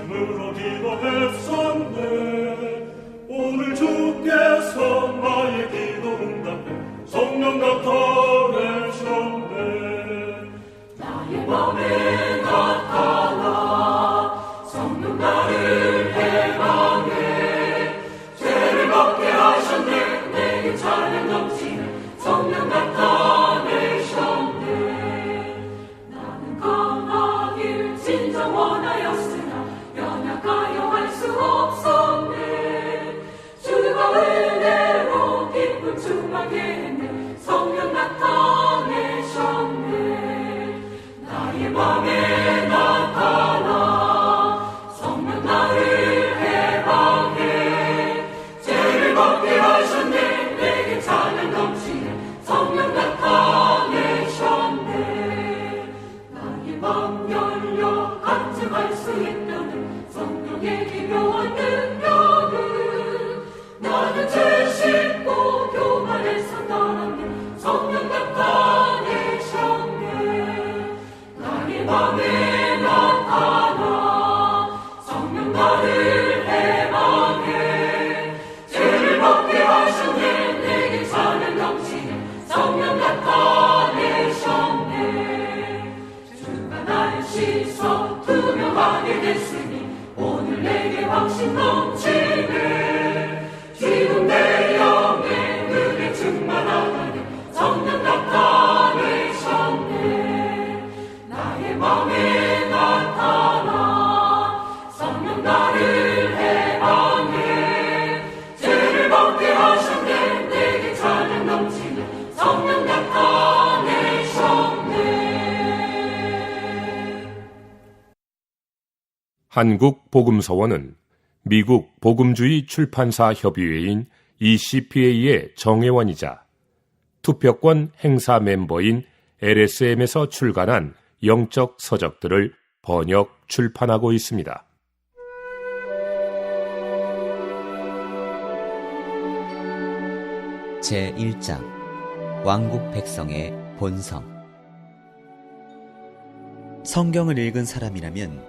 심으로 기도했었네. 오늘 주께서 나의 기도 응답해 성령 나타내셨네. 나의 맘에 나타나 성령 나를 해방해. 죄를 벗게 하셨네. 내게 찬양 넘치는 성령 나타내셨네. 나는 강하길 진정 원하였으나 연약하여 할 수 없었네. 주가 은혜로 기쁨 충만케 했네. 성령 나타내셨네. 나의 맘에 나타나 성령 나를 해방해. 죄를 벗게 하셨네. 내게 찬양 넘치는 성령 나타내셨네. 나의 맘 열려 간증할 수 있다는 성령의 기묘한 능력은 나는 죄 씻고 교만에 산다는 성령 나타내셨네. 나의 맘에 나타나 성령 나를 해방해. 죄를 벗게 하셨네. 내게 찬양 넘치는 성령 나타내셨네. 주가 나를 씻어 투명하게 됐으니 오늘 내게 확신 넘치네. 지금 내 영에 은혜 충만하다는 성령 나타내셨네. 나의 맘에 나타나 성령 나를 해방해. 죄를 벗게 하셨네. 내게 찬양 넘치는 성령 나타내셨네. 한국복음서원은 미국 복음주의 출판사 협의회인 ECPA의 정회원이자 투표권 행사 멤버인 LSM에서 출간한 영적 서적들을 번역, 출판하고 있습니다. 제1장 왕국 백성의 본성. 성경을 읽은 사람이라면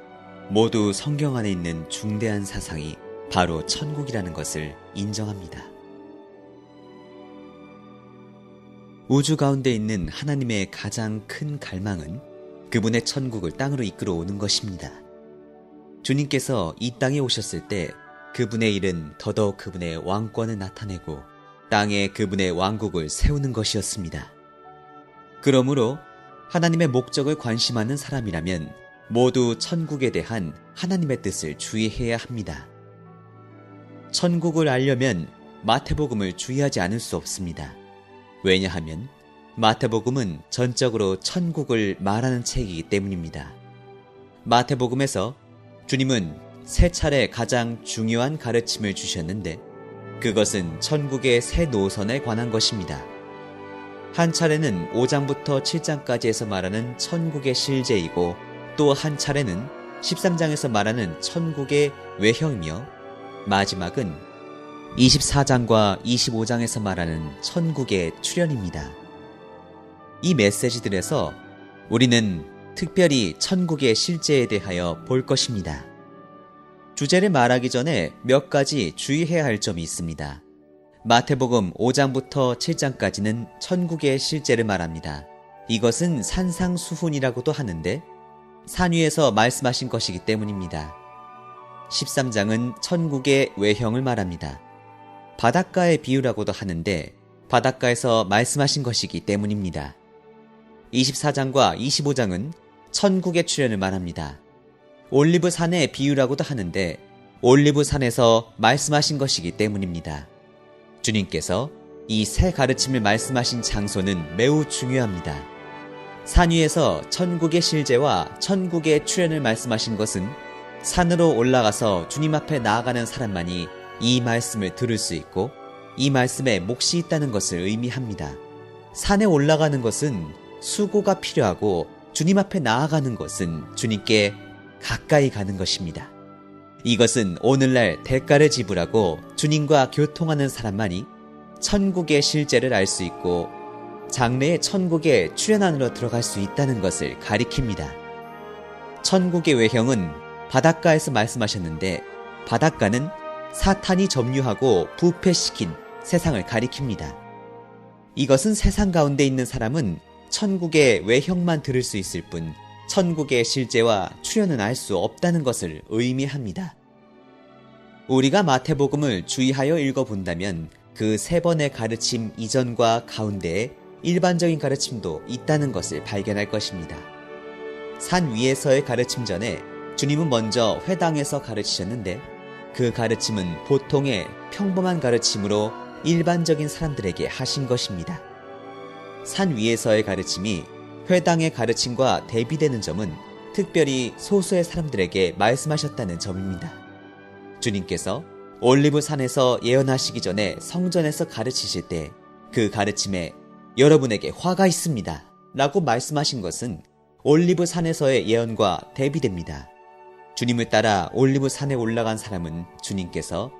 모두 성경 안에 있는 중대한 사상이 바로 천국이라는 것을 인정합니다. 우주 가운데 있는 하나님의 가장 큰 갈망은 그분의 천국을 땅으로 이끌어 오는 것입니다. 주님께서 이 땅에 오셨을 때 그분의 일은 더더욱 그분의 왕권을 나타내고 땅에 그분의 왕국을 세우는 것이었습니다. 그러므로 하나님의 목적을 관심하는 사람이라면 모두 천국에 대한 하나님의 뜻을 주의해야 합니다. 천국을 알려면 마태복음을 주의하지 않을 수 없습니다. 왜냐하면 마태복음은 전적으로 천국을 말하는 책이기 때문입니다. 마태복음에서 주님은 세 차례 가장 중요한 가르침을 주셨는데 그것은 천국의 새 노선에 관한 것입니다. 한 차례는 5장부터 7장까지에서 말하는 천국의 실제이고 또 한 차례는 13장에서 말하는 천국의 외형이며 마지막은 24장과 25장에서 말하는 천국의 출현입니다. 이 메시지들에서 우리는 특별히 천국의 실제에 대하여 볼 것입니다. 주제를 말하기 전에 몇 가지 주의해야 할 점이 있습니다. 마태복음 5장부터 7장까지는 천국의 실제를 말합니다. 이것은 산상수훈이라고도 하는데 산 위에서 말씀하신 것이기 때문입니다. 13장은 천국의 외형을 말합니다. 바닷가의 비유라고도 하는데 바닷가에서 말씀하신 것이기 때문입니다. 24장과 25장은 천국의 출현을 말합니다. 올리브산의 비유라고도 하는데 올리브산에서 말씀하신 것이기 때문입니다. 주님께서 이 새 가르침을 말씀하신 장소는 매우 중요합니다. 산 위에서 천국의 실제와 천국의 출현을 말씀하신 것은 산으로 올라가서 주님 앞에 나아가는 사람만이 이 말씀을 들을 수 있고 이 말씀에 몫이 있다는 것을 의미합니다. 산에 올라가는 것은 수고가 필요하고 주님 앞에 나아가는 것은 주님께 가까이 가는 것입니다. 이것은 오늘날 대가를 지불하고 주님과 교통하는 사람만이 천국의 실제를 알 수 있고 장래의 천국의 출현 안으로 들어갈 수 있다는 것을 가리킵니다. 천국의 외형은 바닷가에서 말씀하셨는데 바닷가는 사탄이 점유하고 부패시킨 세상을 가리킵니다. 이것은 세상 가운데 있는 사람은 천국의 외형만 들을 수 있을 뿐 천국의 실제와 출현은 알 수 없다는 것을 의미합니다. 우리가 마태복음을 주의하여 읽어본다면 그 세 번의 가르침 이전과 가운데에 일반적인 가르침도 있다는 것을 발견할 것입니다. 산 위에서의 가르침 전에 주님은 먼저 회당에서 가르치셨는데 그 가르침은 보통의 평범한 가르침으로 일반적인 사람들에게 하신 것입니다. 산 위에서의 가르침이 회당의 가르침과 대비되는 점은 특별히 소수의 사람들에게 말씀하셨다는 점입니다. 주님께서 올리브 산에서 예언하시기 전에 성전에서 가르치실 때 그 가르침에 여러분에게 화가 있습니다 라고 말씀하신 것은 올리브 산에서의 예언과 대비됩니다. 주님을 따라 올리브 산에 올라간 사람은 주님께서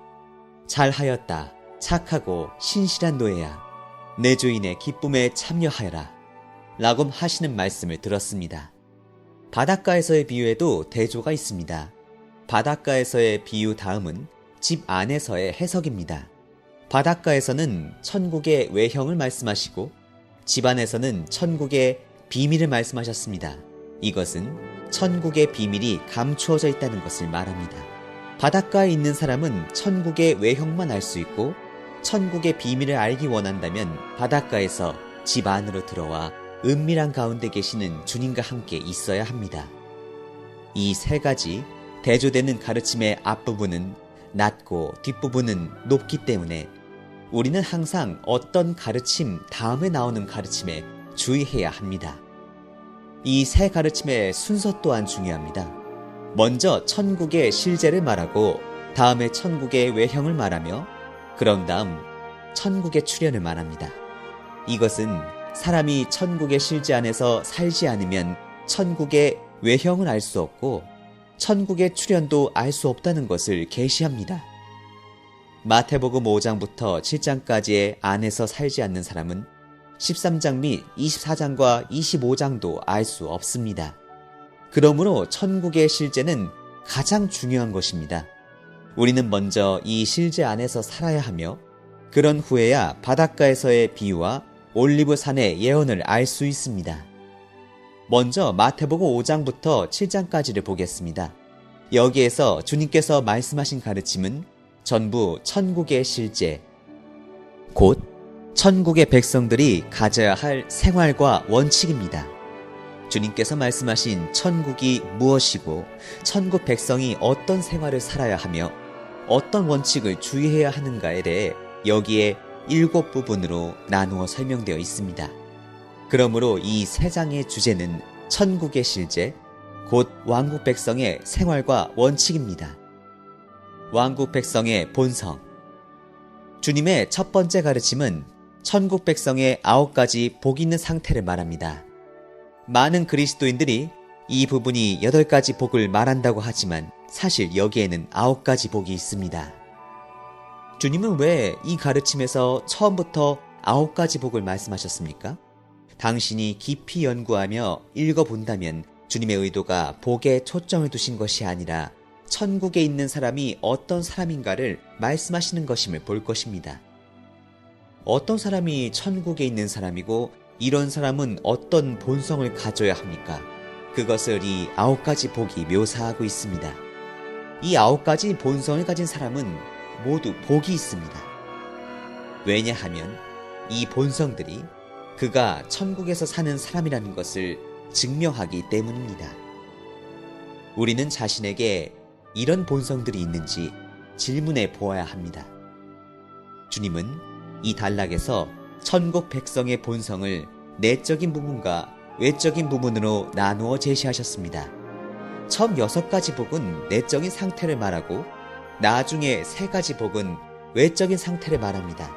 잘하였다, 착하고 신실한 노예야, 내 주인의 기쁨에 참여하여라 라고 하시는 말씀을 들었습니다. 바닷가에서의 비유에도 대조가 있습니다. 바닷가에서의 비유 다음은 집 안에서의 해석입니다. 바닷가에서는 천국의 외형을 말씀하시고 집 안에서는 천국의 비밀을 말씀하셨습니다. 이것은 천국의 비밀이 감추어져 있다는 것을 말합니다. 바닷가에 있는 사람은 천국의 외형만 알 수 있고 천국의 비밀을 알기 원한다면 바닷가에서 집 안으로 들어와 은밀한 가운데 계시는 주님과 함께 있어야 합니다. 이 세 가지 대조되는 가르침의 앞부분은 낮고 뒷부분은 높기 때문에 우리는 항상 어떤 가르침 다음에 나오는 가르침에 주의해야 합니다. 이 세 가르침의 순서 또한 중요합니다. 먼저 천국의 실제를 말하고 다음에 천국의 외형을 말하며 그런 다음 천국의 출현을 말합니다. 이것은 사람이 천국의 실제 안에서 살지 않으면 천국의 외형을 알 수 없고 천국의 출현도 알 수 없다는 것을 계시합니다. 마태복음 5장부터 7장까지의 안에서 살지 않는 사람은 13장 및 24장과 25장도 알 수 없습니다. 그러므로 천국의 실제는 가장 중요한 것입니다. 우리는 먼저 이 실제 안에서 살아야 하며 그런 후에야 바닷가에서의 비유와 올리브 산의 예언을 알 수 있습니다. 먼저 마태복음 5장부터 7장까지를 보겠습니다. 여기에서 주님께서 말씀하신 가르침은 전부 천국의 실제, 곧 천국의 백성들이 가져야 할 생활과 원칙입니다. 주님께서 말씀하신 천국이 무엇이고 천국 백성이 어떤 생활을 살아야 하며 어떤 원칙을 주의해야 하는가에 대해 여기에 7부분으로 나누어 설명되어 있습니다. 그러므로 이 세 장의 주제는 천국의 실제, 곧 왕국 백성의 생활과 원칙입니다. 왕국 백성의 본성. 주님의 첫 번째 가르침은 천국 백성의 9가지 복 있는 상태를 말합니다. 많은 그리스도인들이 이 부분이 8가지 복을 말한다고 하지만 사실 여기에는 9가지 복이 있습니다. 주님은 왜 이 가르침에서 처음부터 9가지 복을 말씀하셨습니까? 당신이 깊이 연구하며 읽어본다면 주님의 의도가 복에 초점을 두신 것이 아니라 천국에 있는 사람이 어떤 사람인가를 말씀하시는 것임을 볼 것입니다. 어떤 사람이 천국에 있는 사람이고 이런 사람은 어떤 본성을 가져야 합니까? 그것을 이 9가지 복이 묘사하고 있습니다. 이 9가지 본성을 가진 사람은 모두 복이 있습니다. 왜냐하면 이 본성들이 그가 천국에서 사는 사람이라는 것을 증명하기 때문입니다. 우리는 자신에게 이런 본성들이 있는지 질문해 보아야 합니다. 주님은 이 단락에서 천국 백성의 본성을 내적인 부분과 외적인 부분으로 나누어 제시하셨습니다. 처음 6가지 복은 내적인 상태를 말하고 나중에 3가지 복은 외적인 상태를 말합니다.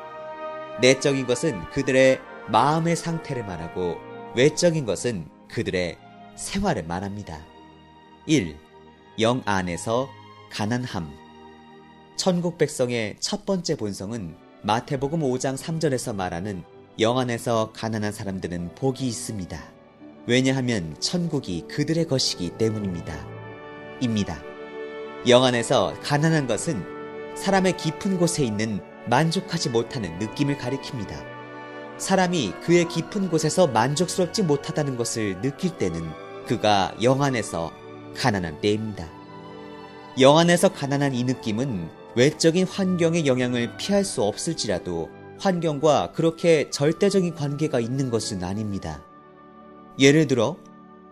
내적인 것은 그들의 마음의 상태를 말하고 외적인 것은 그들의 생활을 말합니다. 1. 영 안에서 가난함. 천국 백성의 첫 번째 본성은 마태복음 5장 3절에서 말하는 영 안에서 가난한 사람들은 복이 있습니다. 왜냐하면 천국이 그들의 것이기 때문입니다. 입니다. 영 안에서 가난한 것은 사람의 깊은 곳에 있는 만족하지 못하는 느낌을 가리킵니다. 사람이 그의 깊은 곳에서 만족스럽지 못하다는 것을 느낄 때는 그가 영 안에서 가난한 때입니다. 영 안에서 가난한 이 느낌은 외적인 환경의 영향을 피할 수 없을지라도 환경과 그렇게 절대적인 관계가 있는 것은 아닙니다. 예를 들어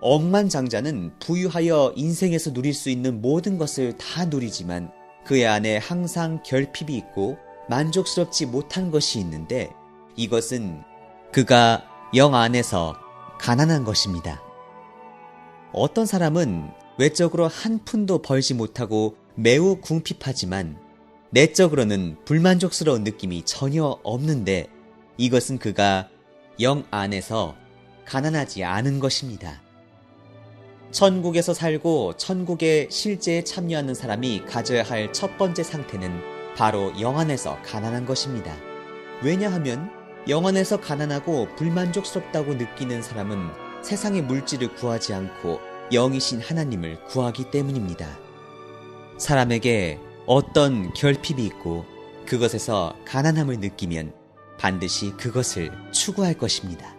억만장자는 부유하여 인생에서 누릴 수 있는 모든 것을 다 누리지만 그의 안에 항상 결핍이 있고 만족스럽지 못한 것이 있는데 이것은 그가 영 안에서 가난한 것입니다. 어떤 사람은 외적으로 한 푼도 벌지 못하고 매우 궁핍하지만 내적으로는 불만족스러운 느낌이 전혀 없는데 이것은 그가 영 안에서 가난하지 않은 것입니다. 천국에서 살고 천국의 실제에 참여하는 사람이 가져야 할 첫 번째 상태는 바로 영 안에서 가난한 것입니다. 왜냐하면 영 안에서 가난하고 불만족스럽다고 느끼는 사람은 세상의 물질을 구하지 않고 영이신 하나님을 구하기 때문입니다. 사람에게 어떤 결핍이 있고 그것에서 가난함을 느끼면 반드시 그것을 추구할 것입니다.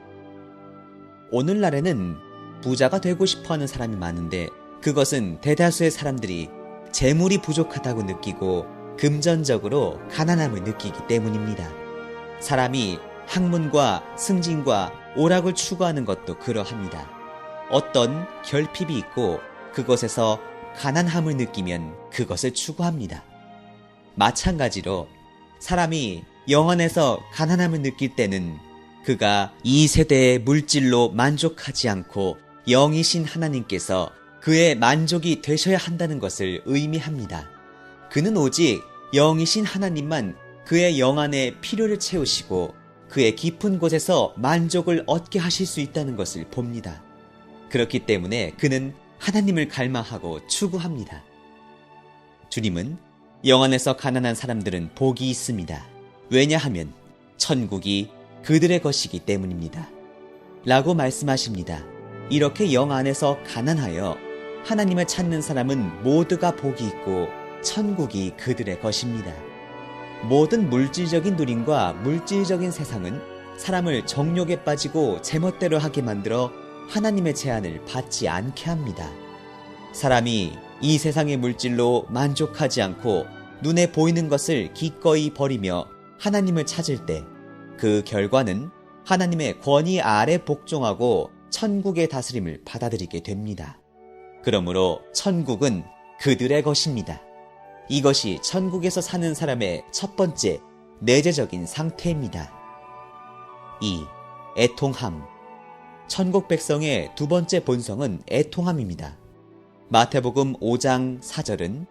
오늘날에는 부자가 되고 싶어하는 사람이 많은데 그것은 대다수의 사람들이 재물이 부족하다고 느끼고 금전적으로 가난함을 느끼기 때문입니다. 사람이 학문과 승진과 오락을 추구하는 것도 그러합니다. 어떤 결핍이 있고 그것에서 가난함을 느끼면 그것을 추구합니다. 마찬가지로 사람이 영 안에서 가난함을 느낄 때는 그가 이 세대의 물질로 만족하지 않고 영이신 하나님께서 그의 만족이 되셔야 한다는 것을 의미합니다. 그는 오직 영이신 하나님만 그의 영 안에 필요를 채우시고 그의 깊은 곳에서 만족을 얻게 하실 수 있다는 것을 봅니다. 그렇기 때문에 그는 하나님을 갈망하고 추구합니다. 주님은 영 안에서 가난한 사람들은 복이 있습니다. 왜냐하면 천국이 그들의 것이기 때문입니다. 라고 말씀하십니다. 이렇게 영 안에서 가난하여 하나님을 찾는 사람은 모두가 복이 있고 천국이 그들의 것입니다. 모든 물질적인 누림과 물질적인 세상은 사람을 정욕에 빠지고 제멋대로 하게 만들어 하나님의 제한을 받지 않게 합니다. 사람이 이 세상의 물질로 만족하지 않고 눈에 보이는 것을 기꺼이 버리며 하나님을 찾을 때 그 결과는 하나님의 권위 아래 복종하고 천국의 다스림을 받아들이게 됩니다. 그러므로 천국은 그들의 것입니다. 이것이 천국에서 사는 사람의 첫 번째 내재적인 상태입니다. 2. 애통함. 천국 백성의 두 번째 본성은 애통함입니다. 마태복음 5장 4절은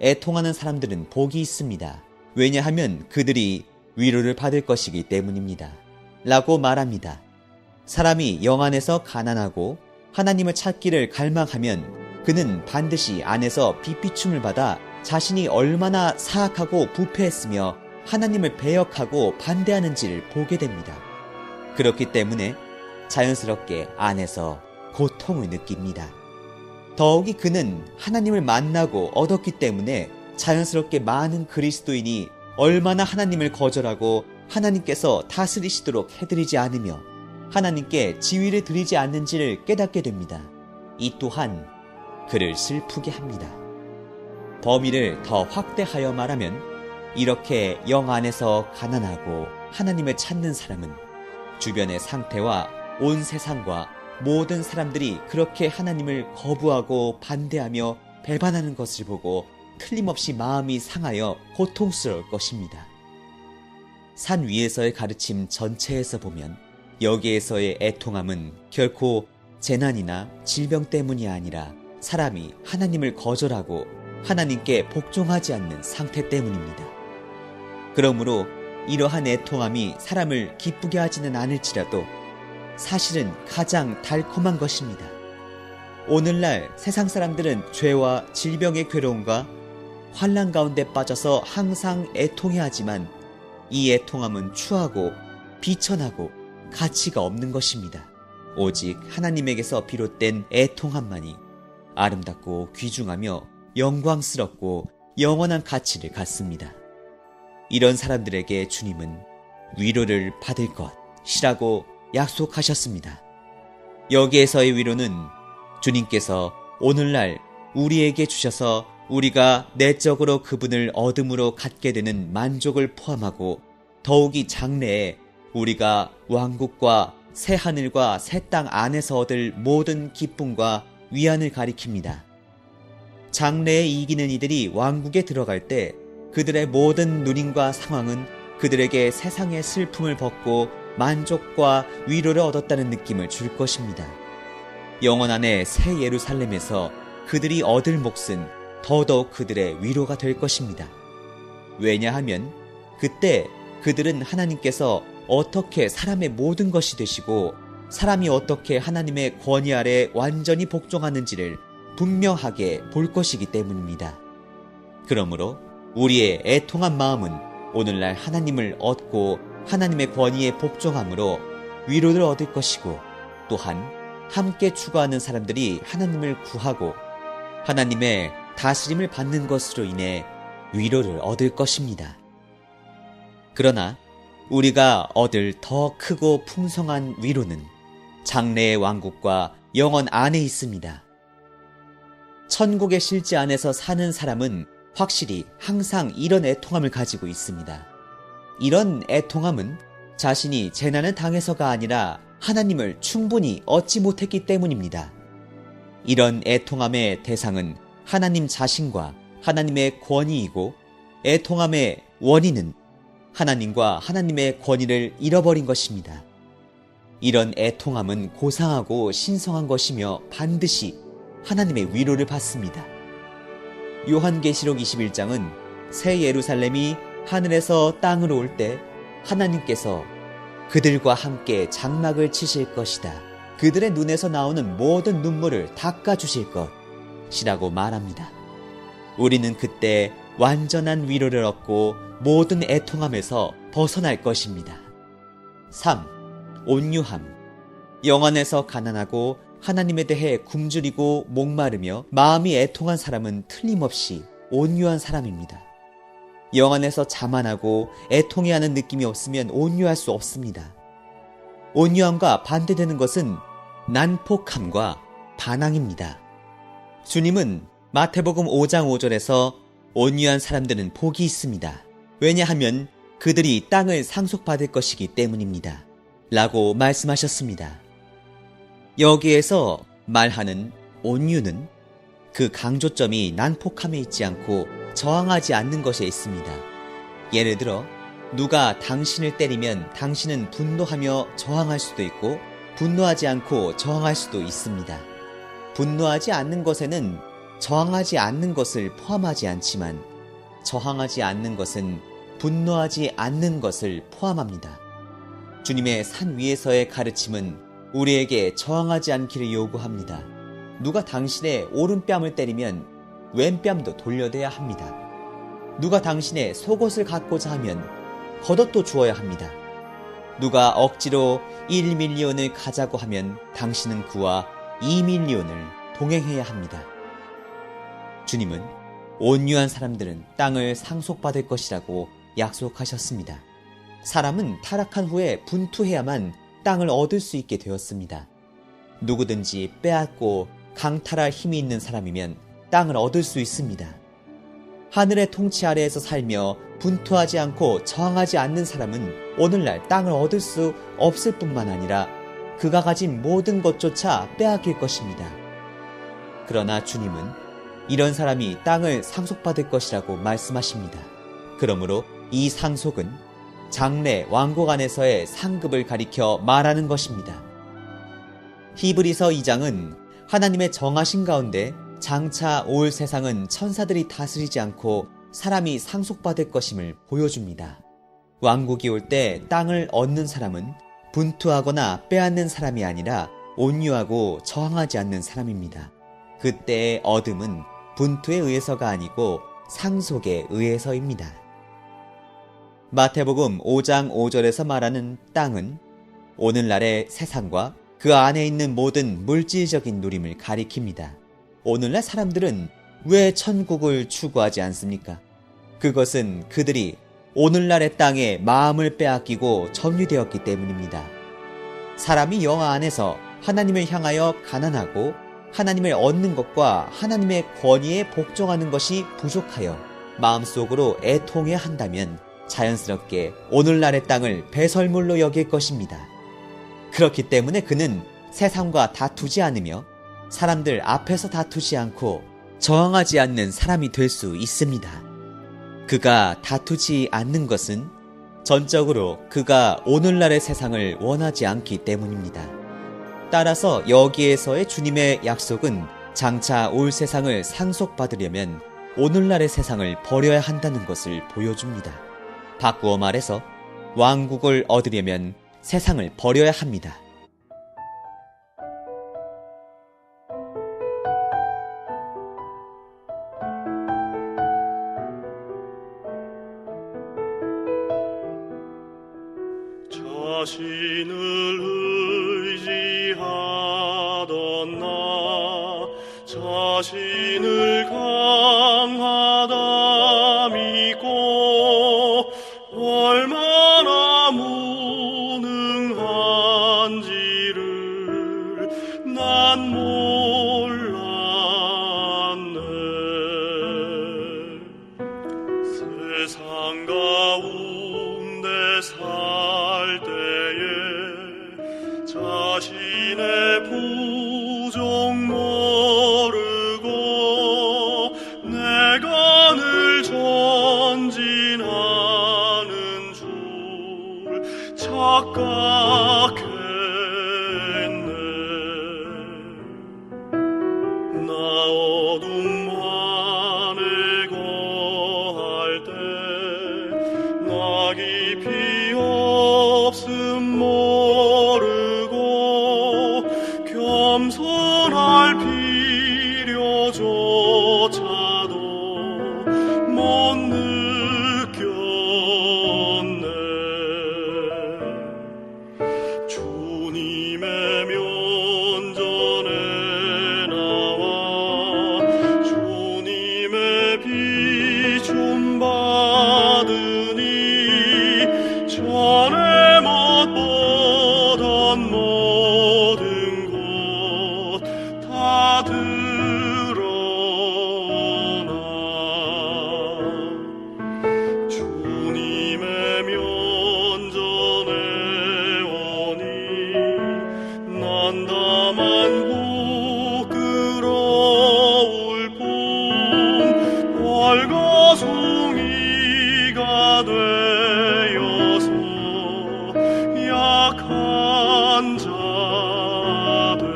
애통하는 사람들은 복이 있습니다. 왜냐하면 그들이 위로를 받을 것이기 때문입니다. 라고 말합니다. 사람이 영 안에서 가난하고 하나님을 찾기를 갈망하면 그는 반드시 안에서 빛비춤을 받아 자신이 얼마나 사악하고 부패했으며 하나님을 배역하고 반대하는지를 보게 됩니다. 그렇기 때문에 자연스럽게 안에서 고통을 느낍니다. 더욱이 그는 하나님을 만나고 얻었기 때문에 자연스럽게 많은 그리스도인이 얼마나 하나님을 거절하고 하나님께서 다스리시도록 해드리지 않으며 하나님께 지위를 드리지 않는지를 깨닫게 됩니다. 이 또한 그를 슬프게 합니다. 범위를 더 확대하여 말하면 이렇게 영 안에서 가난하고 하나님을 찾는 사람은 주변의 상태와 온 세상과 모든 사람들이 그렇게 하나님을 거부하고 반대하며 배반하는 것을 보고 틀림없이 마음이 상하여 고통스러울 것입니다. 산 위에서의 가르침 전체에서 보면 여기에서의 애통함은 결코 재난이나 질병 때문이 아니라 사람이 하나님을 거절하고 하나님께 복종하지 않는 상태 때문입니다. 그러므로 이러한 애통함이 사람을 기쁘게 하지는 않을지라도 사실은 가장 달콤한 것입니다. 오늘날 세상 사람들은 죄와 질병의 괴로움과 환난 가운데 빠져서 항상 애통해하지만 이 애통함은 추하고 비천하고 가치가 없는 것입니다. 오직 하나님에게서 비롯된 애통함만이 아름답고 귀중하며 영광스럽고 영원한 가치를 갖습니다. 이런 사람들에게 주님은 위로를 받을 것이라고 약속하셨습니다. 여기에서의 위로는 주님께서 오늘날 우리에게 주셔서 우리가 내적으로 그분을 얻음으로 갖게 되는 만족을 포함하고 더욱이 장래에 우리가 왕국과 새 하늘과 새 땅 안에서 얻을 모든 기쁨과 위안을 가리킵니다. 장래에 이기는 이들이 왕국에 들어갈 때 그들의 모든 누림과 상황은 그들에게 세상의 슬픔을 벗고 만족과 위로를 얻었다는 느낌을 줄 것입니다. 영원 안에 새 예루살렘에서 그들이 얻을 몫은 더더욱 그들의 위로가 될 것입니다. 왜냐하면 그때 그들은 하나님께서 어떻게 사람의 모든 것이 되시고 사람이 어떻게 하나님의 권위 아래 완전히 복종하는지를 분명하게 볼 것이기 때문입니다. 그러므로 우리의 애통한 마음은 오늘날 하나님을 얻고 하나님의 권위에 복종함으로 위로를 얻을 것이고 또한 함께 추구하는 사람들이 하나님을 구하고 하나님의 다스림을 받는 것으로 인해 위로를 얻을 것입니다. 그러나 우리가 얻을 더 크고 풍성한 위로는 장래의 왕국과 영원 안에 있습니다. 천국의 실제 안에서 사는 사람은 확실히 항상 이런 애통함을 가지고 있습니다. 이런 애통함은 자신이 재난을 당해서가 아니라 하나님을 충분히 얻지 못했기 때문입니다. 이런 애통함의 대상은 하나님 자신과 하나님의 권위이고 애통함의 원인은 하나님과 하나님의 권위를 잃어버린 것입니다. 이런 애통함은 고상하고 신성한 것이며 반드시 하나님의 위로를 받습니다. 요한계시록 21장은 새 예루살렘이 하늘에서 땅으로 올 때 하나님께서 그들과 함께 장막을 치실 것이다. 그들의 눈에서 나오는 모든 눈물을 닦아주실 것이라고 말합니다. 우리는 그때 완전한 위로를 얻고 모든 애통함에서 벗어날 것입니다. 3. 온유함. 영안에서 가난하고 하나님에 대해 굶주리고 목마르며 마음이 애통한 사람은 틀림없이 온유한 사람입니다. 영안에서 자만하고 애통해하는 느낌이 없으면 온유할 수 없습니다. 온유함과 반대되는 것은 난폭함과 반항입니다. 주님은 마태복음 5장 5절에서 온유한 사람들은 복이 있습니다. 왜냐하면 그들이 땅을 상속받을 것이기 때문입니다. 라고 말씀하셨습니다. 여기에서 말하는 온유는 그 강조점이 난폭함에 있지 않고 저항하지 않는 것에 있습니다. 예를 들어 누가 당신을 때리면 당신은 분노하며 저항할 수도 있고 분노하지 않고 저항할 수도 있습니다. 분노하지 않는 것에는 저항하지 않는 것을 포함하지 않지만 저항하지 않는 것은 분노하지 않는 것을 포함합니다. 주님의 산 위에서의 가르침은 우리에게 저항하지 않기를 요구합니다. 누가 당신의 오른뺨을 때리면 왼뺨도 돌려대야 합니다. 누가 당신의 속옷을 갖고자 하면 겉옷도 주어야 합니다. 누가 억지로 1밀리온을 가자고 하면 당신은 그와 2밀리온을 동행해야 합니다. 주님은 온유한 사람들은 땅을 상속받을 것이라고 약속하셨습니다. 사람은 타락한 후에 분투해야만 땅을 얻을 수 있게 되었습니다. 누구든지 빼앗고 강탈할 힘이 있는 사람이면 땅을 얻을 수 있습니다. 하늘의 통치 아래에서 살며 분투하지 않고 저항하지 않는 사람은 오늘날 땅을 얻을 수 없을 뿐만 아니라 그가 가진 모든 것조차 빼앗길 것입니다. 그러나 주님은 이런 사람이 땅을 상속받을 것이라고 말씀하십니다. 그러므로 이 상속은 장래 왕국 안에서의 상급을 가리켜 말하는 것입니다. 히브리서 2장은 하나님의 정하신 가운데 장차 올 세상은 천사들이 다스리지 않고 사람이 상속받을 것임을 보여줍니다. 왕국이 올 때 땅을 얻는 사람은 분투하거나 빼앗는 사람이 아니라 온유하고 저항하지 않는 사람입니다. 그때의 얻음은 분투에 의해서가 아니고 상속에 의해서입니다. 마태복음 5장 5절에서 말하는 땅은 오늘날의 세상과 그 안에 있는 모든 물질적인 누림을 가리킵니다. 오늘날 사람들은 왜 천국을 추구하지 않습니까? 그것은 그들이 오늘날의 땅에 마음을 빼앗기고 점유되었기 때문입니다. 사람이 영화 안에서 하나님을 향하여 가난하고 하나님을 얻는 것과 하나님의 권위에 복종하는 것이 부족하여 마음속으로 애통해야 한다면 자연스럽게 오늘날의 땅을 배설물로 여길 것입니다. 그렇기 때문에 그는 세상과 다투지 않으며 사람들 앞에서 다투지 않고 저항하지 않는 사람이 될 수 있습니다. 그가 다투지 않는 것은 전적으로 그가 오늘날의 세상을 원하지 않기 때문입니다. 따라서 여기에서의 주님의 약속은 장차 올 세상을 상속받으려면 오늘날의 세상을 버려야 한다는 것을 보여줍니다. 바꾸어 말해서 왕국을 얻으려면 세상을 버려야 합니다. 자신을 의지하던 나 자신을 강하다 믿고 얼마나 무능한지를 난 몰랐네. 세상 가운데 살 때에 자신의 부족 모르고 내가 늘 전진하는 줄 착각했네. 나 어둠 안에 거할 때 나 깊이 없음 모르고 겸손할 필요조차도 못 느꼈네. 주님의 면전에 나와 주님의 비춤 받으니 전에 못 보던 모든 것 다 드러나. 주님의 면전에 오니 난 다만 부끄러울 뿐 벌거숭이가 되어서 약한 자 돼.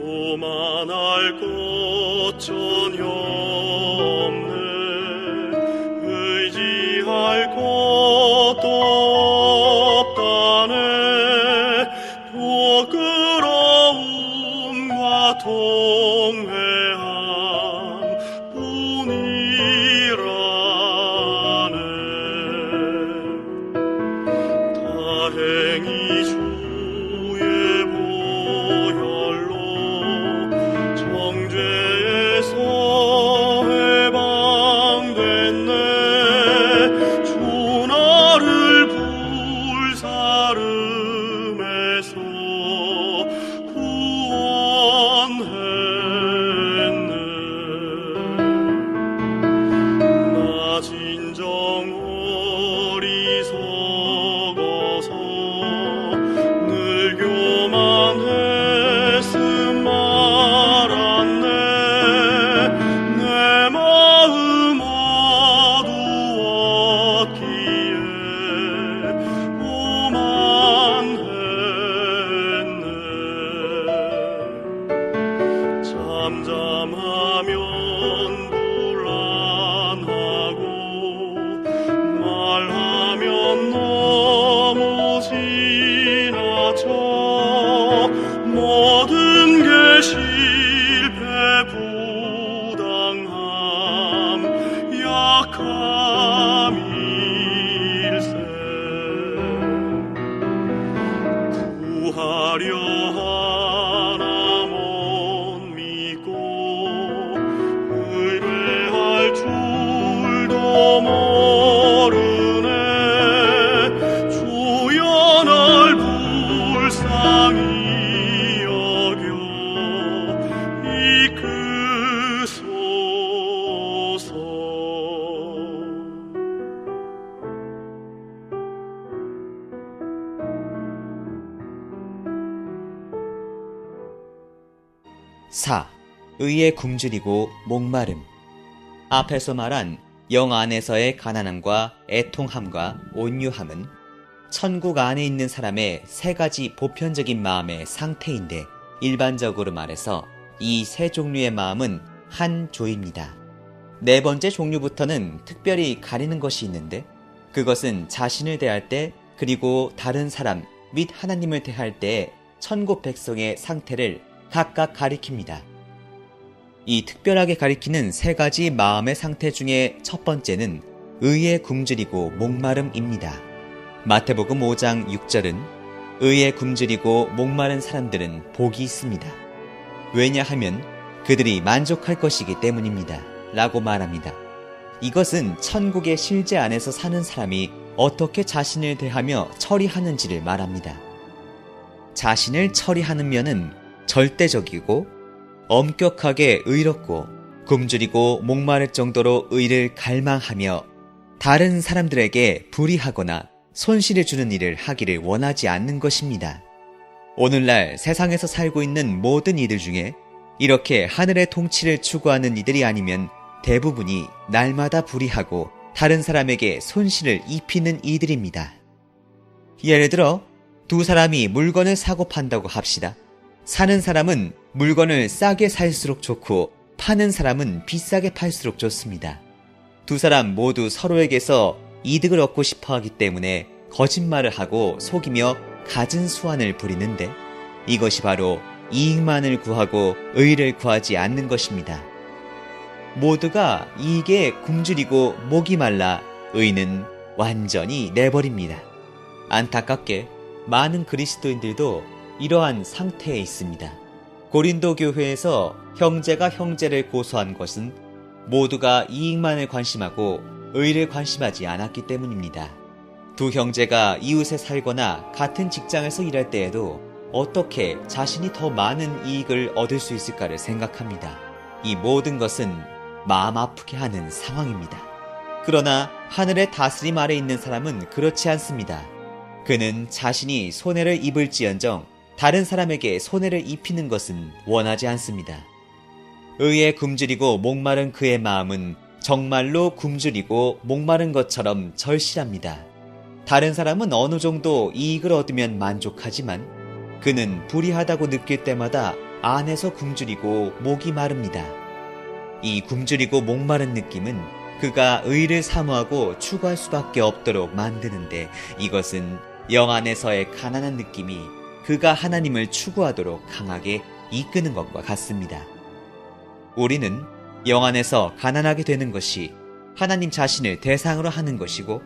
교만할 것 전혀 없네. 의지할 것도 없다네. 부끄러움과 통회함 뿐이라네. 다행히 주의 보혈로 정죄에서 해방됐네. 주 나를 약함일세 구하려 하나 못 믿고 의뢰할 줄도 모르네 주여 날 불쌍히 여겨 이끄소서. 사. 의에 굶주리고 목마름. 앞에서 말한 영 안에서의 가난함과 애통함과 온유함은 천국 안에 있는 사람의 세 가지 보편적인 마음의 상태인데, 일반적으로 말해서 이 세 종류의 마음은 한 조입니다. 네 번째 종류부터는 특별히 가리는 것이 있는데, 그것은 자신을 대할 때 그리고 다른 사람 및 하나님을 대할 때의 천국 백성의 상태를 각각 가리킵니다. 이 특별하게 가리키는 세 가지 마음의 상태 중에 첫 번째는 의에 굶주리고 목마름입니다. 마태복음 5장 6절은 의에 굶주리고 목마른 사람들은 복이 있습니다. 왜냐하면 그들이 만족할 것이기 때문입니다. 라고 말합니다. 이것은 천국의 실제 안에서 사는 사람이 어떻게 자신을 대하며 처리하는지를 말합니다. 자신을 처리하는 면은 절대적이고 엄격하게 의롭고 굶주리고 목마를 정도로 의를 갈망하며 다른 사람들에게 불이하거나 손실을 주는 일을 하기를 원하지 않는 것입니다. 오늘날 세상에서 살고 있는 모든 이들 중에 이렇게 하늘의 통치를 추구하는 이들이 아니면 대부분이 날마다 불이하고 다른 사람에게 손실을 입히는 이들입니다. 예를 들어 두 사람이 물건을 사고 판다고 합시다. 사는 사람은 물건을 싸게 살수록 좋고 파는 사람은 비싸게 팔수록 좋습니다. 두 사람 모두 서로에게서 이득을 얻고 싶어 하기 때문에 거짓말을 하고 속이며 갖은 수완을 부리는데, 이것이 바로 이익만을 구하고 의를 구하지 않는 것입니다. 모두가 이익에 굶주리고 목이 말라 의는 완전히 내버립니다. 안타깝게 많은 그리스도인들도 이러한 상태에 있습니다. 고린도 교회에서 형제가 형제를 고소한 것은 모두가 이익만을 관심하고 의를 관심하지 않았기 때문입니다. 두 형제가 이웃에 살거나 같은 직장에서 일할 때에도 어떻게 자신이 더 많은 이익을 얻을 수 있을까를 생각합니다. 이 모든 것은 마음 아프게 하는 상황입니다. 그러나 하늘의 다스림 아래 있는 사람은 그렇지 않습니다. 그는 자신이 손해를 입을지언정 다른 사람에게 손해를 입히는 것은 원하지 않습니다. 의에 굶주리고 목마른 그의 마음은 정말로 굶주리고 목마른 것처럼 절실합니다. 다른 사람은 어느 정도 이익을 얻으면 만족하지만 그는 불의하다고 느낄 때마다 안에서 굶주리고 목이 마릅니다. 이 굶주리고 목마른 느낌은 그가 의를 사모하고 추구할 수밖에 없도록 만드는데, 이것은 영 안에서의 가난한 느낌이 그가 하나님을 추구하도록 강하게 이끄는 것과 같습니다. 우리는 영 안에서 가난하게 되는 것이 하나님 자신을 대상으로 하는 것이고,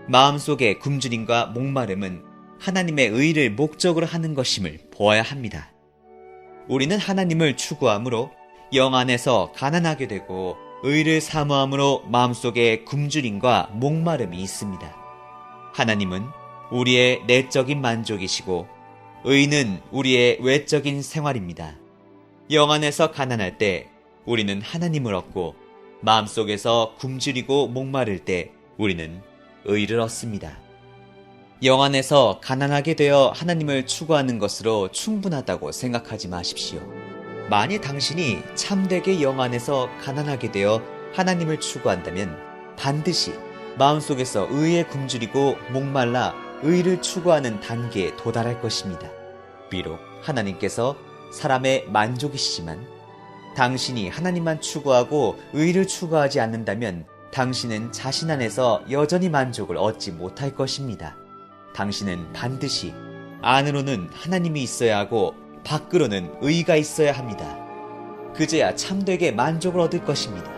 마음속의 굶주림과 목마름은 하나님의 의를 목적으로 하는 것임을 보아야 합니다. 우리는 하나님을 추구함으로 영 안에서 가난하게 되고 의를 사모함으로 마음속에 굶주림과 목마름이 있습니다. 하나님은 우리의 내적인 만족이시고 의는 우리의 외적인 생활입니다. 영 안에서 가난할 때 우리는 하나님을 얻고 마음속에서 굶주리고 목마를 때 우리는 의를 얻습니다. 영 안에서 가난하게 되어 하나님을 추구하는 것으로 충분하다고 생각하지 마십시오. 만일 당신이 참되게 영 안에서 가난하게 되어 하나님을 추구한다면 반드시 마음속에서 의에 굶주리고 목말라 의를 추구하는 단계에 도달할 것입니다. 비록 하나님께서 사람의 만족이시지만 당신이 하나님만 추구하고 의를 추구하지 않는다면 당신은 자신 안에서 여전히 만족을 얻지 못할 것입니다. 당신은 반드시 안으로는 하나님이 있어야 하고 밖으로는 의가 있어야 합니다. 그제야 참되게 만족을 얻을 것입니다.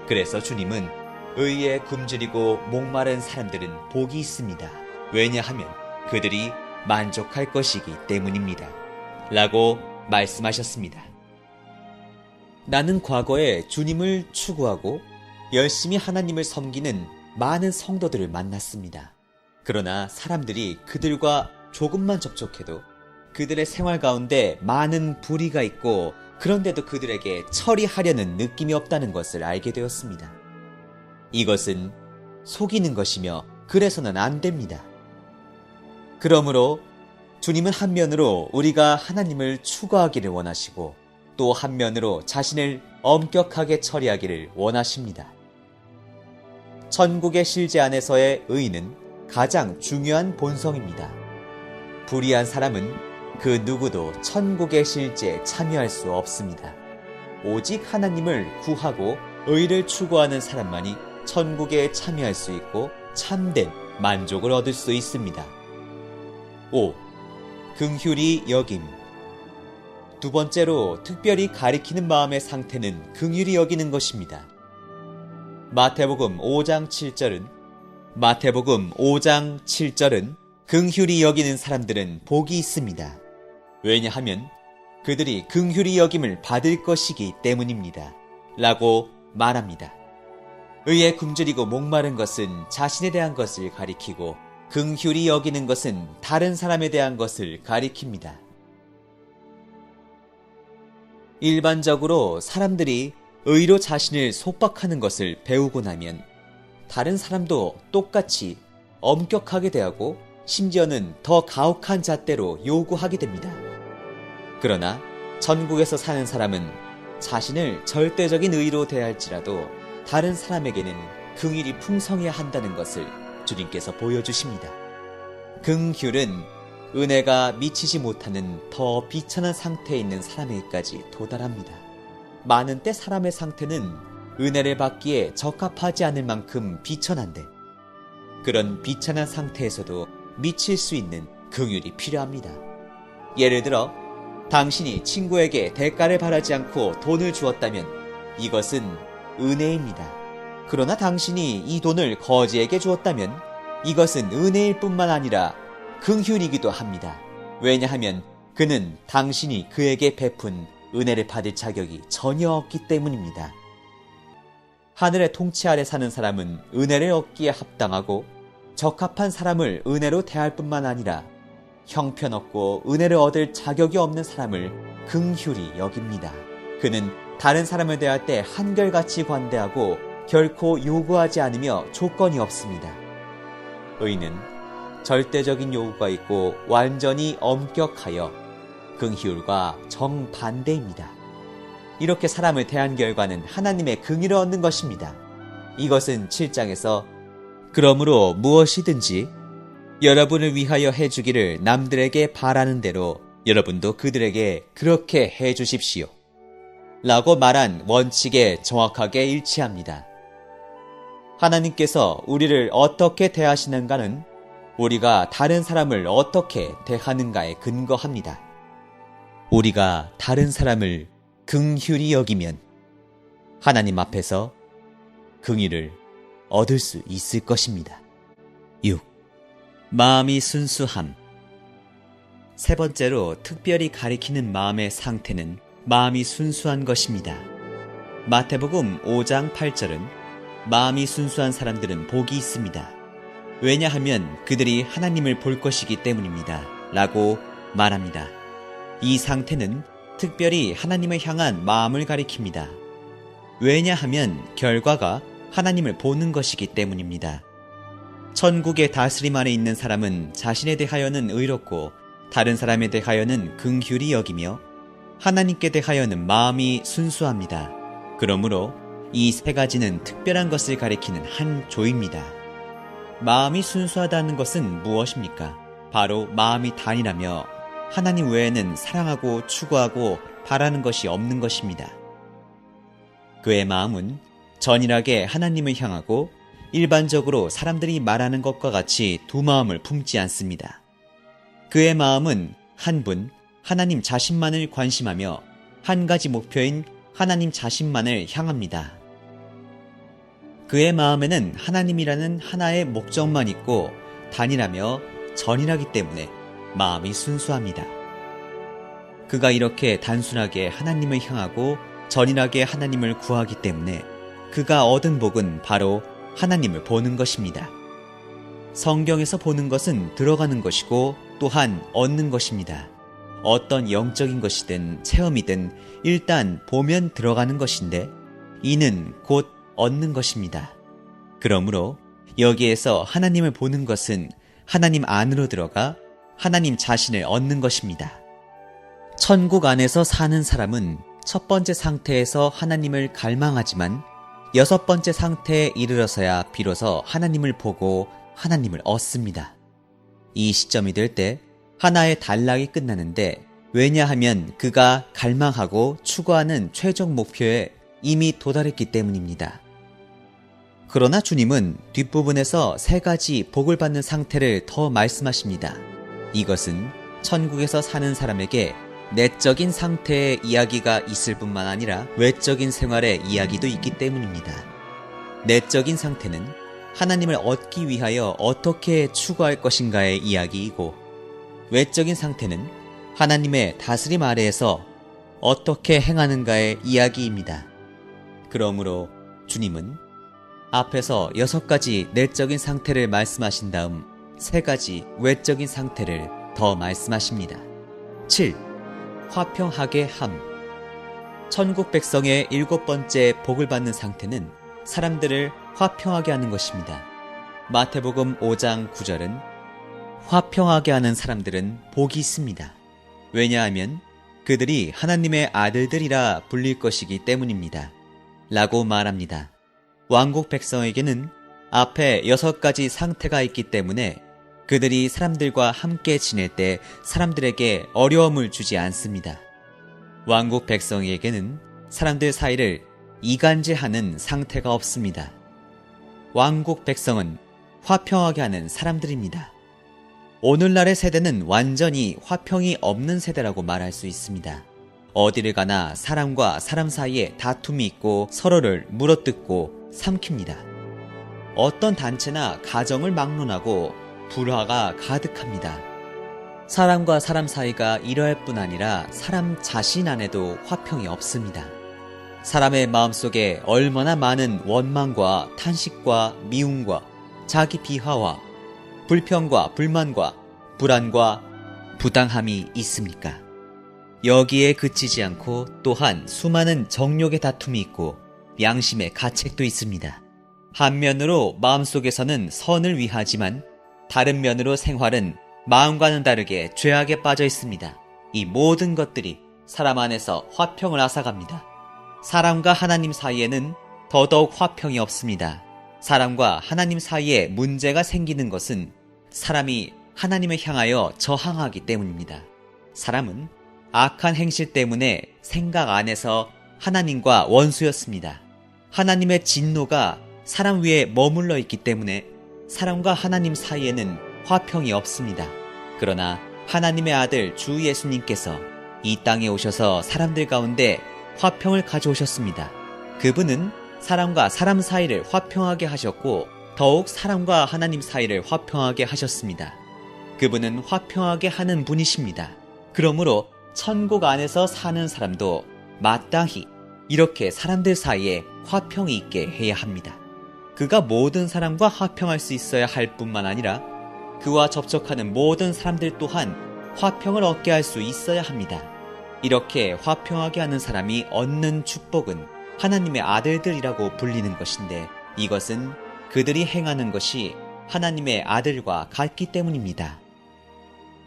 그래서 주님은 의에 굶주리고 목마른 사람들은 복이 있습니다. 왜냐하면 그들이 만족할 것이기 때문입니다. 라고 말씀하셨습니다. 나는 과거에 주님을 추구하고 열심히 하나님을 섬기는 많은 성도들을 만났습니다. 그러나 사람들이 그들과 조금만 접촉해도 그들의 생활 가운데 많은 불의가 있고 그런데도 그들에게 처리하려는 느낌이 없다는 것을 알게 되었습니다. 이것은 속이는 것이며 그래서는 안 됩니다. 그러므로 주님은 한면으로 우리가 하나님을 추구하기를 원하시고 또 한면으로 자신을 엄격하게 처리하기를 원하십니다. 천국의 실제 안에서의 의는 가장 중요한 본성입니다. 불의한 사람은 그 누구도 천국의 실제에 참여할 수 없습니다. 오직 하나님을 구하고 의를 추구하는 사람만이 천국에 참여할 수 있고 참된 만족을 얻을 수 있습니다. 5. 긍휼히 여김. 두 번째로 특별히 가리키는 마음의 상태는 긍휼히 여기는 것입니다. 마태복음 5장 7절은 긍휼히 여기는 사람들은 복이 있습니다. 왜냐하면 그들이 긍휼히 여김을 받을 것이기 때문입니다. 라고 말합니다. 의에 굶주리고 목마른 것은 자신에 대한 것을 가리키고 긍휼히 여기는 것은 다른 사람에 대한 것을 가리킵니다. 일반적으로 사람들이 의로 자신을 속박하는 것을 배우고 나면 다른 사람도 똑같이 엄격하게 대하고 심지어는 더 가혹한 잣대로 요구하게 됩니다. 그러나 천국에서 사는 사람은 자신을 절대적인 의로 대할지라도 다른 사람에게는 긍휼이 풍성해야 한다는 것을 주님께서 보여주십니다. 긍휼은 은혜가 미치지 못하는 더 비천한 상태에 있는 사람에게까지 도달합니다. 많은 때 사람의 상태는 은혜를 받기에 적합하지 않을 만큼 비천한데 그런 비천한 상태에서도 미칠 수 있는 긍휼이 필요합니다. 예를 들어 당신이 친구에게 대가를 바라지 않고 돈을 주었다면 이것은 은혜입니다. 그러나 당신이 이 돈을 거지에게 주었다면 이것은 은혜일 뿐만 아니라 긍휼이기도 합니다. 왜냐하면 그는 당신이 그에게 베푼 은혜를 받을 자격이 전혀 없기 때문입니다. 하늘의 통치 아래 사는 사람은 은혜를 얻기에 합당하고 적합한 사람을 은혜로 대할 뿐만 아니라 형편없고 은혜를 얻을 자격이 없는 사람을 긍휼히 여깁니다. 그는 다른 사람을 대할 때 한결같이 관대하고 결코 요구하지 않으며 조건이 없습니다. 의는 절대적인 요구가 있고 완전히 엄격하여 긍휼과 정반대입니다. 이렇게 사람을 대한 결과는 하나님의 긍휼을 얻는 것입니다. 이것은 7장에서 그러므로 무엇이든지 여러분을 위하여 해주기를 남들에게 바라는 대로 여러분도 그들에게 그렇게 해주십시오. 라고 말한 원칙에 정확하게 일치합니다. 하나님께서 우리를 어떻게 대하시는가는 우리가 다른 사람을 어떻게 대하는가에 근거합니다. 우리가 다른 사람을 긍휼히 여기면 하나님 앞에서 긍휼을 얻을 수 있을 것입니다. 6. 마음이 순수함. 세 번째로 특별히 가리키는 마음의 상태는 마음이 순수한 것입니다. 마태복음 5장 8절은 마음이 순수한 사람들은 복이 있습니다. 왜냐하면 그들이 하나님을 볼 것이기 때문입니다. 라고 말합니다. 이 상태는 특별히 하나님을 향한 마음을 가리킵니다. 왜냐하면 결과가 하나님을 보는 것이기 때문입니다. 천국의 다스림 안에 있는 사람은 자신에 대하여는 의롭고 다른 사람에 대하여는 긍휼히 여기며 하나님께 대하여는 마음이 순수합니다. 그러므로 이 세 가지는 특별한 것을 가리키는 한 조입니다. 마음이 순수하다는 것은 무엇입니까? 바로 마음이 단일하며 하나님 외에는 사랑하고 추구하고 바라는 것이 없는 것입니다. 그의 마음은 전일하게 하나님을 향하고 일반적으로 사람들이 말하는 것과 같이 두 마음을 품지 않습니다. 그의 마음은 한 분, 하나님 자신만을 관심하며 한 가지 목표인 하나님 자신만을 향합니다. 그의 마음에는 하나님이라는 하나의 목적만 있고 단일하며 전일하기 때문에 마음이 순수합니다. 그가 이렇게 단순하게 하나님을 향하고 전일하게 하나님을 구하기 때문에 그가 얻은 복은 바로 하나님을 보는 것입니다. 성경에서 보는 것은 들어가는 것이고 또한 얻는 것입니다. 어떤 영적인 것이든 체험이든 일단 보면 들어가는 것인데 이는 곧 얻는 것입니다. 그러므로 여기에서 하나님을 보는 것은 하나님 안으로 들어가 하나님 자신을 얻는 것입니다. 천국 안에서 사는 사람은 첫 번째 상태에서 하나님을 갈망하지만 여섯 번째 상태에 이르러서야 비로소 하나님을 보고 하나님을 얻습니다. 이 시점이 될 때 하나의 단락이 끝나는데 왜냐하면 그가 갈망하고 추구하는 최종 목표에 이미 도달했기 때문입니다. 그러나 주님은 뒷부분에서 세 가지 복을 받는 상태를 더 말씀하십니다. 이것은 천국에서 사는 사람에게 내적인 상태의 이야기가 있을 뿐만 아니라 외적인 생활의 이야기도 있기 때문입니다. 내적인 상태는 하나님을 얻기 위하여 어떻게 추구할 것인가의 이야기이고 외적인 상태는 하나님의 다스림 아래에서 어떻게 행하는가의 이야기입니다. 그러므로 주님은 앞에서 6가지 내적인 상태를 말씀하신 다음 3가지 외적인 상태를 더 말씀하십니다. 7. 화평하게 함. 천국 백성의 7번째 복을 받는 상태는 사람들을 화평하게 하는 것입니다. 마태복음 5장 9절은 화평하게 하는 사람들은 복이 있습니다. 왜냐하면 그들이 하나님의 아들들이라 불릴 것이기 때문입니다. 라고 말합니다. 왕국 백성에게는 앞에 6가지 상태가 있기 때문에 그들이 사람들과 함께 지낼 때 사람들에게 어려움을 주지 않습니다. 왕국 백성에게는 사람들 사이를 이간질하는 상태가 없습니다. 왕국 백성은 화평하게 하는 사람들입니다. 오늘날의 세대는 완전히 화평이 없는 세대라고 말할 수 있습니다. 어디를 가나 사람과 사람 사이에 다툼이 있고 서로를 물어뜯고 삼킵니다. 어떤 단체나 가정을 막론하고 불화가 가득합니다. 사람과 사람 사이가 이러할 뿐 아니라 사람 자신 안에도 화평이 없습니다. 사람의 마음속에 얼마나 많은 원망과 탄식과 미움과 자기 비하와 불평과 불만과 불안과 부당함이 있습니까? 여기에 그치지 않고 또한 수많은 정욕의 다툼이 있고 양심의 가책도 있습니다. 한면으로 마음속에서는 선을 위하지만 다른 면으로 생활은 마음과는 다르게 죄악에 빠져 있습니다. 이 모든 것들이 사람 안에서 화평을 앗아갑니다. 사람과 하나님 사이에는 더더욱 화평이 없습니다. 사람과 하나님 사이에 문제가 생기는 것은 사람이 하나님을 향하여 저항하기 때문입니다. 사람은 악한 행실 때문에 생각 안에서 하나님과 원수였습니다. 하나님의 진노가 사람 위에 머물러 있기 때문에 사람과 하나님 사이에는 화평이 없습니다. 그러나 하나님의 아들 주 예수님께서 이 땅에 오셔서 사람들 가운데 화평을 가져오셨습니다. 그분은 사람과 사람 사이를 화평하게 하셨고 더욱 사람과 하나님 사이를 화평하게 하셨습니다. 그분은 화평하게 하는 분이십니다. 그러므로 천국 안에서 사는 사람도 마땅히 이렇게 사람들 사이에 화평이 있게 해야 합니다. 그가 모든 사람과 화평할 수 있어야 할 뿐만 아니라 그와 접촉하는 모든 사람들 또한 화평을 얻게 할 수 있어야 합니다. 이렇게 화평하게 하는 사람이 얻는 축복은 하나님의 아들들이라고 불리는 것인데 이것은 그들이 행하는 것이 하나님의 아들과 같기 때문입니다.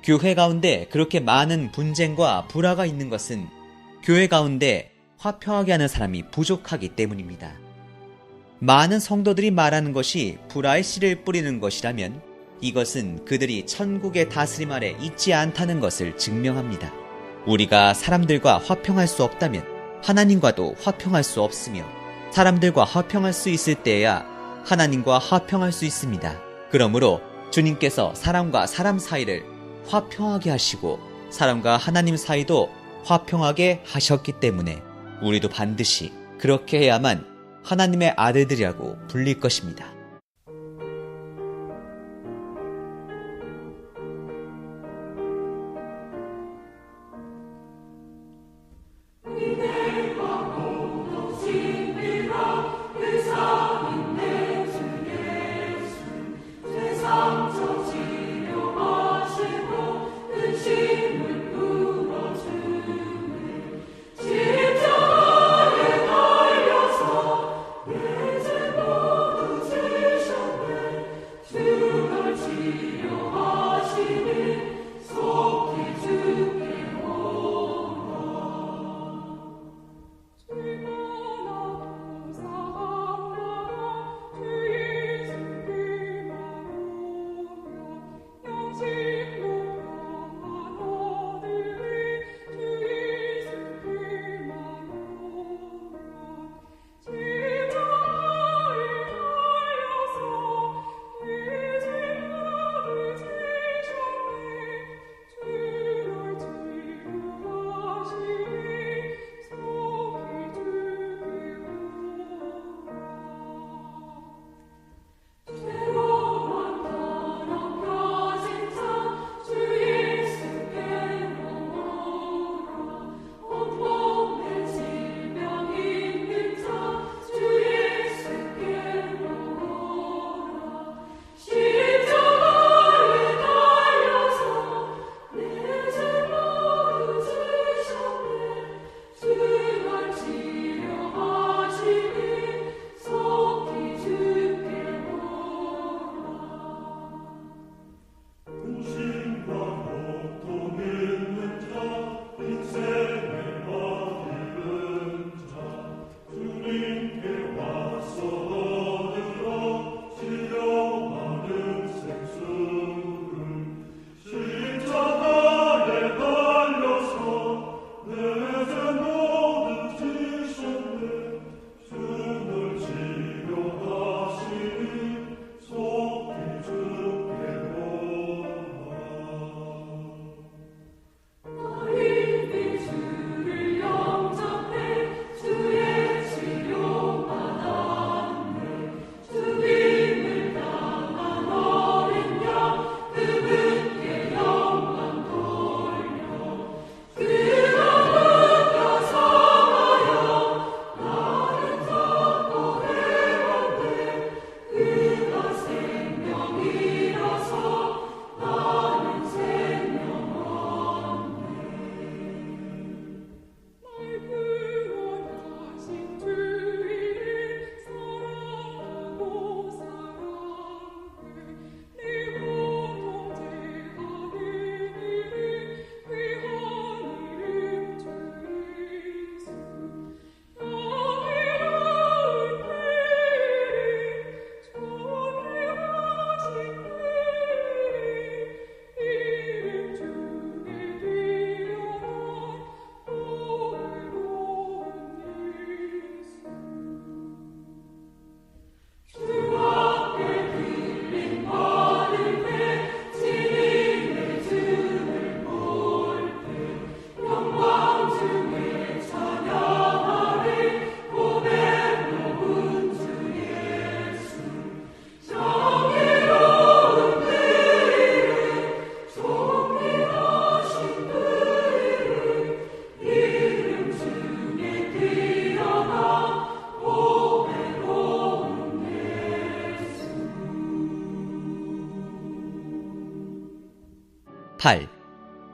교회 가운데 그렇게 많은 분쟁과 불화가 있는 것은 교회 가운데 화평하게 하는 사람이 부족하기 때문입니다. 많은 성도들이 말하는 것이 불화의 씨를 뿌리는 것이라면 이것은 그들이 천국의 다스림 아래 있지 않다는 것을 증명합니다. 우리가 사람들과 화평할 수 없다면 하나님과도 화평할 수 없으며 사람들과 화평할 수 있을 때에야 하나님과 화평할 수 있습니다. 그러므로 주님께서 사람과 사람 사이를 화평하게 하시고 사람과 하나님 사이도 화평하게 하셨기 때문에 우리도 반드시 그렇게 해야만 하나님의 아들들이라고 불릴 것입니다.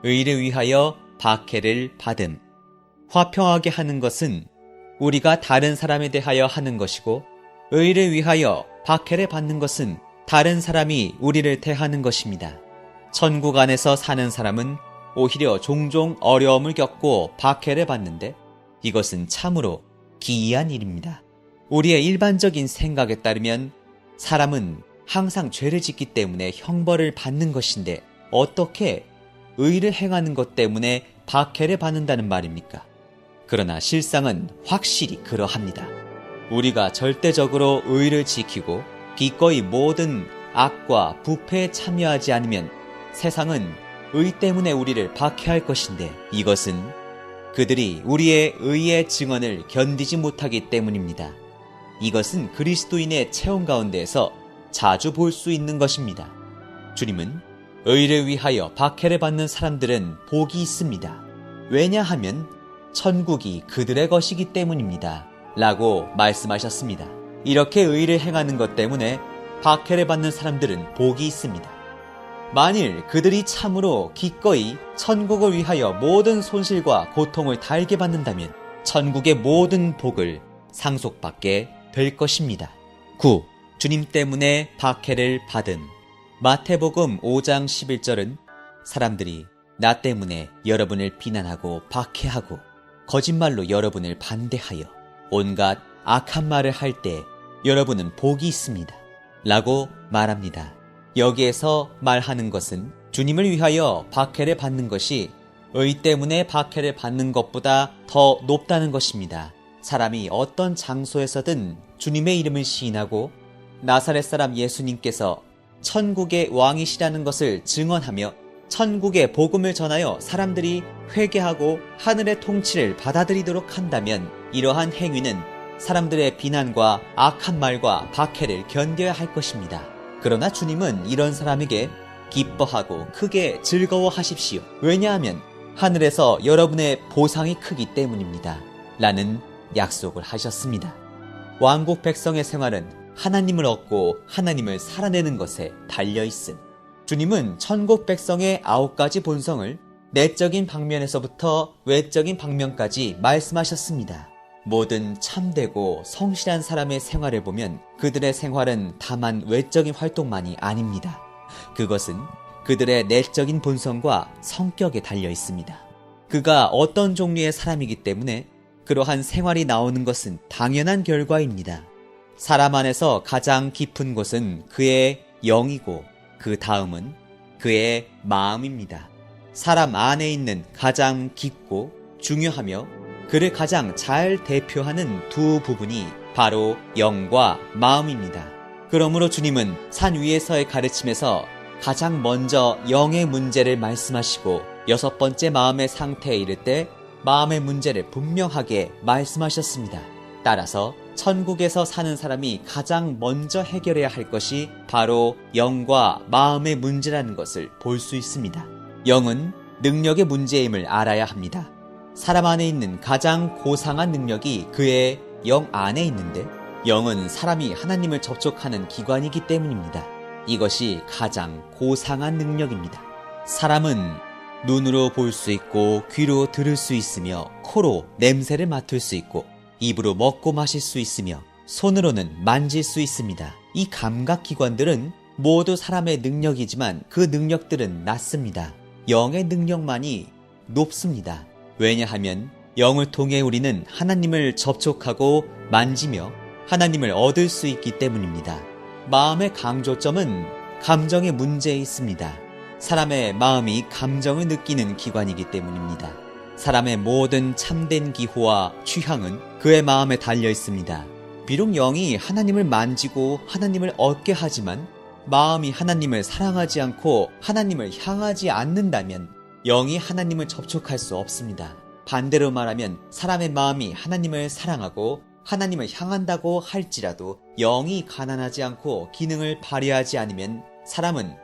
의를 위하여 박해를 받음. 화평하게 하는 것은 우리가 다른 사람에 대하여 하는 것이고, 의를 위하여 박해를 받는 것은 다른 사람이 우리를 대하는 것입니다. 천국 안에서 사는 사람은 오히려 종종 어려움을 겪고 박해를 받는데, 이것은 참으로 기이한 일입니다. 우리의 일반적인 생각에 따르면 사람은 항상 죄를 짓기 때문에 형벌을 받는 것인데, 어떻게 의를 행하는 것 때문에 박해를 받는다는 말입니까? 그러나 실상은 확실히 그러합니다. 우리가 절대적으로 의를 지키고 기꺼이 모든 악과 부패에 참여하지 않으면 세상은 의 때문에 우리를 박해할 것인데, 이것은 그들이 우리의 의의 증언을 견디지 못하기 때문입니다. 이것은 그리스도인의 체험 가운데에서 자주 볼 수 있는 것입니다. 주님은 의를 위하여 박해를 받는 사람들은 복이 있습니다. 왜냐하면 천국이 그들의 것이기 때문입니다. 라고 말씀하셨습니다. 이렇게 의를 행하는 것 때문에 박해를 받는 사람들은 복이 있습니다. 만일 그들이 참으로 기꺼이 천국을 위하여 모든 손실과 고통을 달게 받는다면 천국의 모든 복을 상속받게 될 것입니다. 9. 주님 때문에 박해를 받음. 마태복음 5장 11절은 사람들이 나 때문에 여러분을 비난하고 박해하고 거짓말로 여러분을 반대하여 온갖 악한 말을 할 때 여러분은 복이 있습니다. 라고 말합니다. 여기에서 말하는 것은 주님을 위하여 박해를 받는 것이 의 때문에 박해를 받는 것보다 더 높다는 것입니다. 사람이 어떤 장소에서든 주님의 이름을 시인하고 나사렛 사람 예수님께서 천국의 왕이시라는 것을 증언하며 천국의 복음을 전하여 사람들이 회개하고 하늘의 통치를 받아들이도록 한다면 이러한 행위는 사람들의 비난과 악한 말과 박해를 견뎌야 할 것입니다. 그러나 주님은 이런 사람에게 기뻐하고 크게 즐거워하십시오. 왜냐하면 하늘에서 여러분의 보상이 크기 때문입니다. 라는 약속을 하셨습니다. 왕국 백성의 생활은 하나님을 얻고 하나님을 살아내는 것에 달려있음. 주님은 천국 백성의 9가지 본성을 내적인 방면에서부터 외적인 방면까지 말씀하셨습니다. 모든 참되고 성실한 사람의 생활을 보면 그들의 생활은 다만 외적인 활동만이 아닙니다. 그것은 그들의 내적인 본성과 성격에 달려 있습니다. 그가 어떤 종류의 사람이기 때문에 그러한 생활이 나오는 것은 당연한 결과입니다. 사람 안에서 가장 깊은 곳은 그의 영이고 그 다음은 그의 마음입니다. 사람 안에 있는 가장 깊고 중요하며 그를 가장 잘 대표하는 두 부분이 바로 영과 마음입니다. 그러므로 주님은 산 위에서의 가르침에서 가장 먼저 영의 문제를 말씀하시고 6번째 마음의 상태에 이를 때 마음의 문제를 분명하게 말씀하셨습니다. 따라서 천국에서 사는 사람이 가장 먼저 해결해야 할 것이 바로 영과 마음의 문제라는 것을 볼 수 있습니다. 영은 능력의 문제임을 알아야 합니다. 사람 안에 있는 가장 고상한 능력이 그의 영 안에 있는데 영은 사람이 하나님을 접촉하는 기관이기 때문입니다. 이것이 가장 고상한 능력입니다. 사람은 눈으로 볼 수 있고 귀로 들을 수 있으며 코로 냄새를 맡을 수 있고 입으로 먹고 마실 수 있으며 손으로는 만질 수 있습니다. 이 감각기관들은 모두 사람의 능력이지만 그 능력들은 낮습니다. 영의 능력만이 높습니다. 왜냐하면 영을 통해 우리는 하나님을 접촉하고 만지며 하나님을 얻을 수 있기 때문입니다. 마음의 강조점은 감정의 문제에 있습니다. 사람의 마음이 감정을 느끼는 기관이기 때문입니다. 사람의 모든 참된 기호와 취향은 그의 마음에 달려 있습니다. 비록 영이 하나님을 만지고 하나님을 얻게 하지만 마음이 하나님을 사랑하지 않고 하나님을 향하지 않는다면 영이 하나님을 접촉할 수 없습니다. 반대로 말하면 사람의 마음이 하나님을 사랑하고 하나님을 향한다고 할지라도 영이 가난하지 않고 기능을 발휘하지 않으면 사람은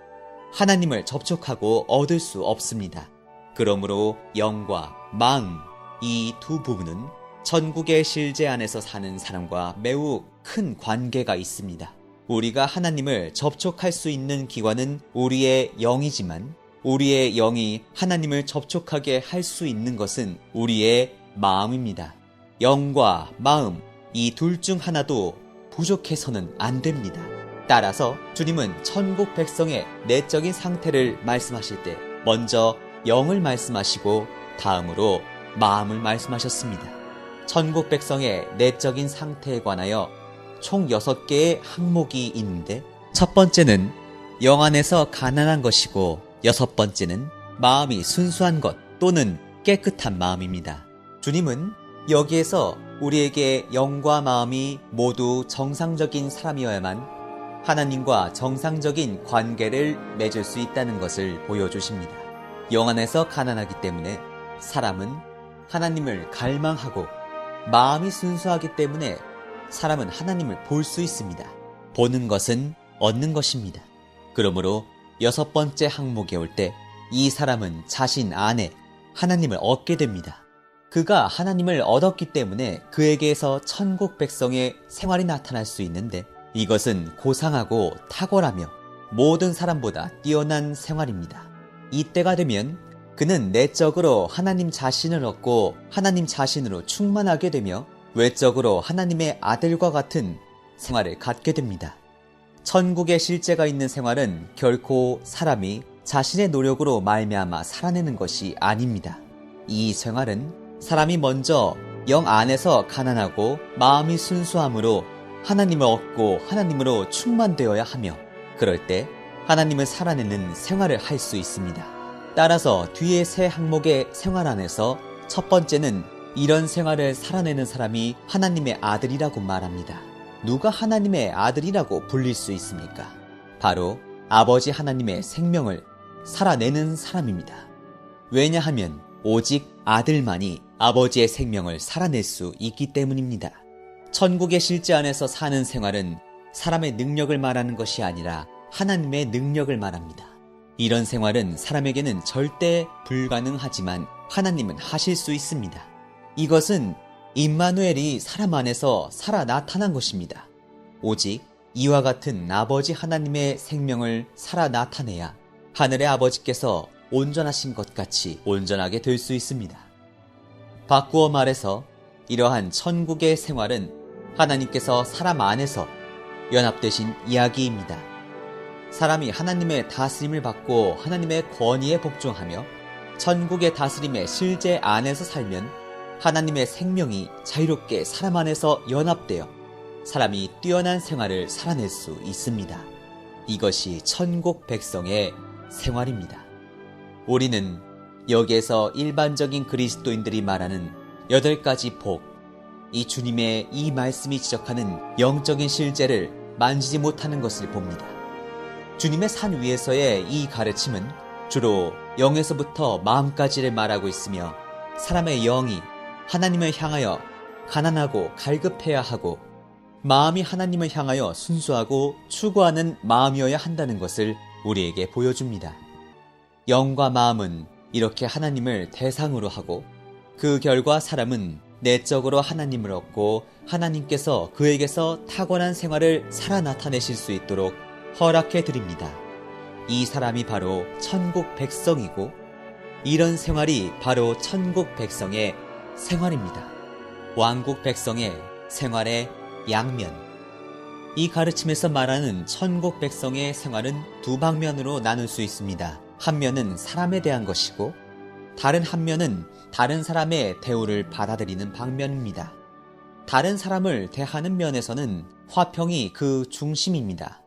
하나님을 접촉하고 얻을 수 없습니다. 그러므로 영과 마음, 이 두 부분은 천국의 실제 안에서 사는 사람과 매우 큰 관계가 있습니다. 우리가 하나님을 접촉할 수 있는 기관은 우리의 영이지만 우리의 영이 하나님을 접촉하게 할 수 있는 것은 우리의 마음입니다. 영과 마음, 이 둘 중 하나도 부족해서는 안 됩니다. 따라서 주님은 천국 백성의 내적인 상태를 말씀하실 때 먼저 영을 말씀하시고 다음으로 마음을 말씀하셨습니다. 천국 백성의 내적인 상태에 관하여 총 6개의 항목이 있는데 첫 번째는 영 안에서 가난한 것이고 6번째는 마음이 순수한 것 또는 깨끗한 마음입니다. 주님은 여기에서 우리에게 영과 마음이 모두 정상적인 사람이어야만 하나님과 정상적인 관계를 맺을 수 있다는 것을 보여주십니다. 영 안에서 가난하기 때문에 사람은 하나님을 갈망하고 마음이 순수하기 때문에 사람은 하나님을 볼 수 있습니다. 보는 것은 얻는 것입니다. 그러므로 6번째 항목에 올 때 이 사람은 자신 안에 하나님을 얻게 됩니다. 그가 하나님을 얻었기 때문에 그에게서 천국 백성의 생활이 나타날 수 있는데 이것은 고상하고 탁월하며 모든 사람보다 뛰어난 생활입니다. 이때가 되면 그는 내적으로 하나님 자신을 얻고 하나님 자신으로 충만하게 되며 외적으로 하나님의 아들과 같은 생활을 갖게 됩니다. 천국의 실제가 있는 생활은 결코 사람이 자신의 노력으로 말미암아 살아내는 것이 아닙니다. 이 생활은 사람이 먼저 영 안에서 가난하고 마음이 순수함으로 하나님을 얻고 하나님으로 충만되어야 하며 그럴 때 하나님을 살아내는 생활을 할 수 있습니다. 따라서 뒤에 세 항목의 생활 안에서 첫 번째는 이런 생활을 살아내는 사람이 하나님의 아들이라고 말합니다. 누가 하나님의 아들이라고 불릴 수 있습니까? 바로 아버지 하나님의 생명을 살아내는 사람입니다. 왜냐하면 오직 아들만이 아버지의 생명을 살아낼 수 있기 때문입니다. 천국의 실제 안에서 사는 생활은 사람의 능력을 말하는 것이 아니라 하나님의 능력을 말합니다. 이런 생활은 사람에게는 절대 불가능하지만 하나님은 하실 수 있습니다. 이것은 임마누엘이 사람 안에서 살아 나타난 것입니다. 오직 이와 같은 아버지 하나님의 생명을 살아 나타내야 하늘의 아버지께서 온전하신 것 같이 온전하게 될 수 있습니다. 바꾸어 말해서 이러한 천국의 생활은 하나님께서 사람 안에서 연합되신 이야기입니다. 사람이 하나님의 다스림을 받고 하나님의 권위에 복종하며 천국의 다스림의 실제 안에서 살면 하나님의 생명이 자유롭게 사람 안에서 연합되어 사람이 뛰어난 생활을 살아낼 수 있습니다. 이것이 천국 백성의 생활입니다. 우리는 여기에서 일반적인 그리스도인들이 말하는 8가지 복, 이 주님의 이 말씀이 지적하는 영적인 실제를 만지지 못하는 것을 봅니다. 주님의 산 위에서의 이 가르침은 주로 영에서부터 마음까지를 말하고 있으며 사람의 영이 하나님을 향하여 가난하고 갈급해야 하고 마음이 하나님을 향하여 순수하고 추구하는 마음이어야 한다는 것을 우리에게 보여줍니다. 영과 마음은 이렇게 하나님을 대상으로 하고 그 결과 사람은 내적으로 하나님을 얻고 하나님께서 그에게서 탁월한 생활을 살아 나타내실 수 있도록 허락해 드립니다. 이 사람이 바로 천국 백성이고 이런 생활이 바로 천국 백성의 생활입니다. 왕국 백성의 생활의 양면. 이 가르침에서 말하는 천국 백성의 생활은 두 방면으로 나눌 수 있습니다. 한 면은 사람에 대한 것이고 다른 한 면은 다른 사람의 대우를 받아들이는 방면입니다. 다른 사람을 대하는 면에서는 화평이 그 중심입니다.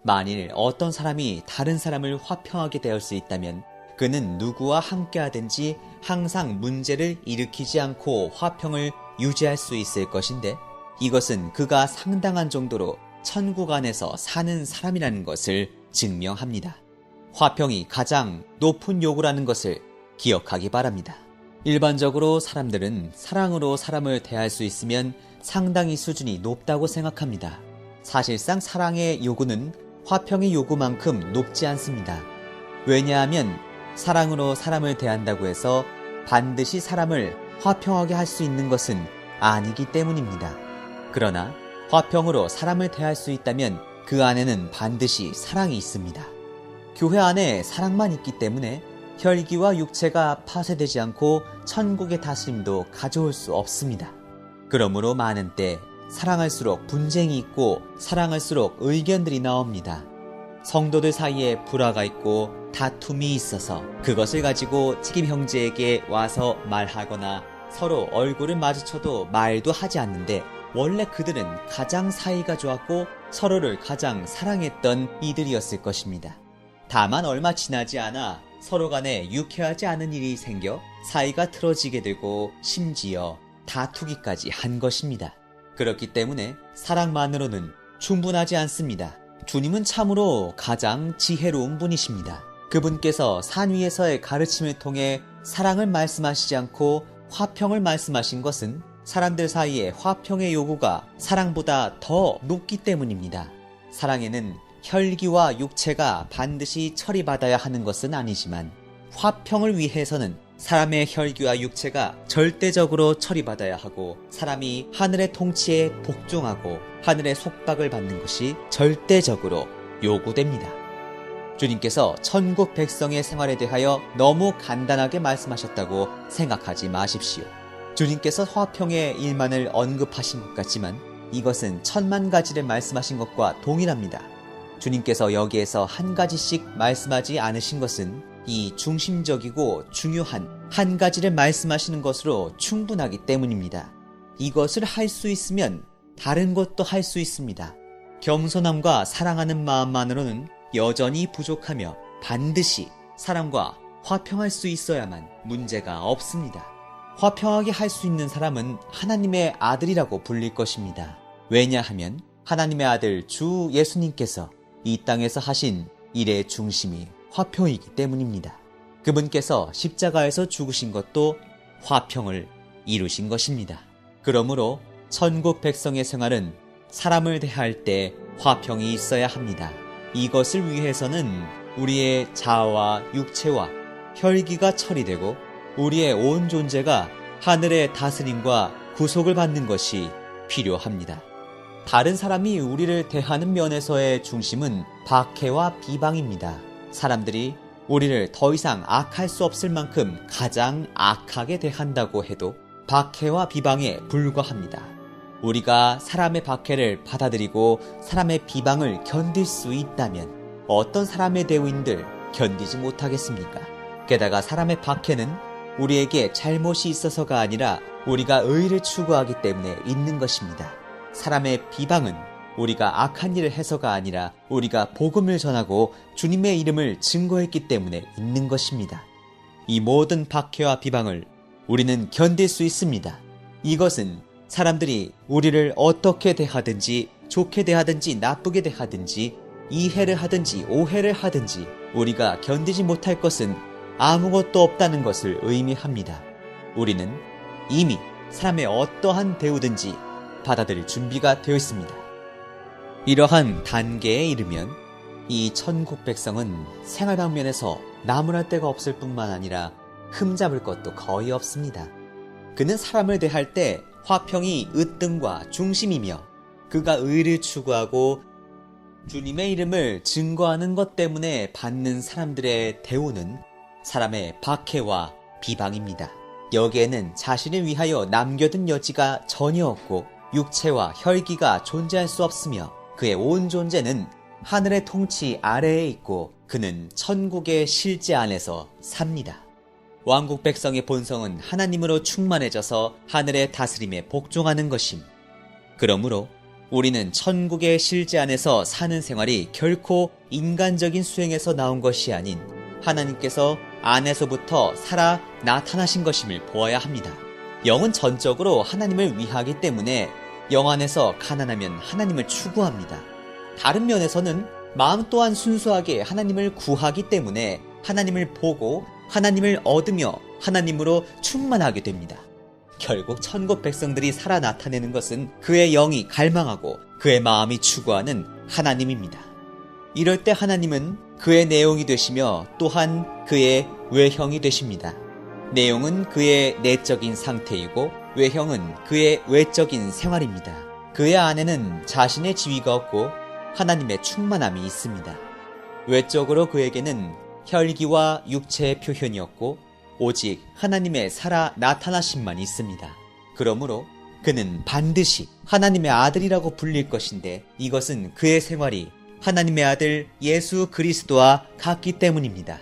만일 어떤 사람이 다른 사람을 화평하게 대할 수 있다면 그는 누구와 함께하든지 항상 문제를 일으키지 않고 화평을 유지할 수 있을 것인데 이것은 그가 상당한 정도로 천국 안에서 사는 사람이라는 것을 증명합니다. 화평이 가장 높은 요구라는 것을 기억하기 바랍니다. 일반적으로 사람들은 사랑으로 사람을 대할 수 있으면 상당히 수준이 높다고 생각합니다. 사실상 사랑의 요구는 화평의 요구만큼 높지 않습니다. 왜냐하면 사랑으로 사람을 대한다고 해서 반드시 사람을 화평하게 할 수 있는 것은 아니기 때문입니다. 그러나 화평으로 사람을 대할 수 있다면 그 안에는 반드시 사랑이 있습니다. 교회 안에 사랑만 있기 때문에 혈기와 육체가 파쇄되지 않고 천국의 다스림도 가져올 수 없습니다. 그러므로 많은 때 사랑할수록 분쟁이 있고 사랑할수록 의견들이 나옵니다. 성도들 사이에 불화가 있고 다툼이 있어서 그것을 가지고 책임 형제에게 와서 말하거나 서로 얼굴을 마주쳐도 말도 하지 않는데 원래 그들은 가장 사이가 좋았고 서로를 가장 사랑했던 이들이었을 것입니다. 다만 얼마 지나지 않아 서로 간에 유쾌하지 않은 일이 생겨 사이가 틀어지게 되고 심지어 다투기까지 한 것입니다. 그렇기 때문에 사랑만으로는 충분하지 않습니다. 주님은 참으로 가장 지혜로운 분이십니다. 그분께서 산 위에서의 가르침을 통해 사랑을 말씀하시지 않고 화평을 말씀하신 것은 사람들 사이에 화평의 요구가 사랑보다 더 높기 때문입니다. 사랑에는 혈기와 육체가 반드시 처리받아야 하는 것은 아니지만 화평을 위해서는 사람의 혈기와 육체가 절대적으로 처리받아야 하고 사람이 하늘의 통치에 복종하고 하늘의 속박을 받는 것이 절대적으로 요구됩니다. 주님께서 천국 백성의 생활에 대하여 너무 간단하게 말씀하셨다고 생각하지 마십시오. 주님께서 화평의 일만을 언급하신 것 같지만 이것은 천만 가지를 말씀하신 것과 동일합니다. 주님께서 여기에서 한 가지씩 말씀하지 않으신 것은 이 중심적이고 중요한 한 가지를 말씀하시는 것으로 충분하기 때문입니다. 이것을 할 수 있으면 다른 것도 할 수 있습니다. 겸손함과 사랑하는 마음만으로는 여전히 부족하며 반드시 사람과 화평할 수 있어야만 문제가 없습니다. 화평하게 할 수 있는 사람은 하나님의 아들이라고 불릴 것입니다. 왜냐하면 하나님의 아들 주 예수님께서 이 땅에서 하신 일의 중심이 화평이기 때문입니다. 그분께서 십자가에서 죽으신 것도 화평을 이루신 것입니다. 그러므로 천국 백성의 생활은 사람을 대할 때 화평이 있어야 합니다. 이것을 위해서는 우리의 자아와 육체와 혈기가 처리되고 우리의 온 존재가 하늘의 다스림과 구속을 받는 것이 필요합니다. 다른 사람이 우리를 대하는 면에서의 중심은 박해와 비방입니다. 사람들이 우리를 더 이상 악할 수 없을 만큼 가장 악하게 대한다고 해도 박해와 비방에 불과합니다. 우리가 사람의 박해를 받아들이고 사람의 비방을 견딜 수 있다면 어떤 사람의 대우인들 견디지 못하겠습니까? 게다가 사람의 박해는 우리에게 잘못이 있어서가 아니라 우리가 의를 추구하기 때문에 있는 것입니다. 사람의 비방은 우리가 악한 일을 해서가 아니라 우리가 복음을 전하고 주님의 이름을 증거했기 때문에 있는 것입니다. 이 모든 박해와 비방을 우리는 견딜 수 있습니다. 이것은 사람들이 우리를 어떻게 대하든지 좋게 대하든지 나쁘게 대하든지 이해를 하든지 오해를 하든지 우리가 견디지 못할 것은 아무것도 없다는 것을 의미합니다. 우리는 이미 사람의 어떠한 대우든지 받아들일 준비가 되어 있습니다. 이러한 단계에 이르면 이 천국 백성은 생활 방면에서 나무랄 데가 없을 뿐만 아니라 흠잡을 것도 거의 없습니다. 그는 사람을 대할 때 화평이 으뜸과 중심이며 그가 의를 추구하고 주님의 이름을 증거하는 것 때문에 받는 사람들의 대우는 사람의 박해와 비방입니다. 여기에는 자신을 위하여 남겨둔 여지가 전혀 없고 육체와 혈기가 존재할 수 없으며 그의 온 존재는 하늘의 통치 아래에 있고 그는 천국의 실제 안에서 삽니다. 왕국 백성의 본성은 하나님으로 충만해져서 하늘의 다스림에 복종하는 것임. 그러므로 우리는 천국의 실제 안에서 사는 생활이 결코 인간적인 수행에서 나온 것이 아닌 하나님께서 안에서부터 살아 나타나신 것임을 보아야 합니다. 영은 전적으로 하나님을 위하기 때문에 영 안에서 가난하면 하나님을 추구합니다. 다른 면에서는 마음 또한 순수하게 하나님을 구하기 때문에 하나님을 보고 하나님을 얻으며 하나님으로 충만하게 됩니다. 결국 천국 백성들이 살아 나타내는 것은 그의 영이 갈망하고 그의 마음이 추구하는 하나님입니다. 이럴 때 하나님은 그의 내용이 되시며 또한 그의 외형이 되십니다. 내용은 그의 내적인 상태이고 외형은 그의 외적인 생활입니다. 그의 안에는 자신의 지위가 없고 하나님의 충만함이 있습니다. 외적으로 그에게는 혈기와 육체의 표현이 없고 오직 하나님의 살아 나타나심만 있습니다. 그러므로 그는 반드시 하나님의 아들이라고 불릴 것인데 이것은 그의 생활이 하나님의 아들 예수 그리스도와 같기 때문입니다.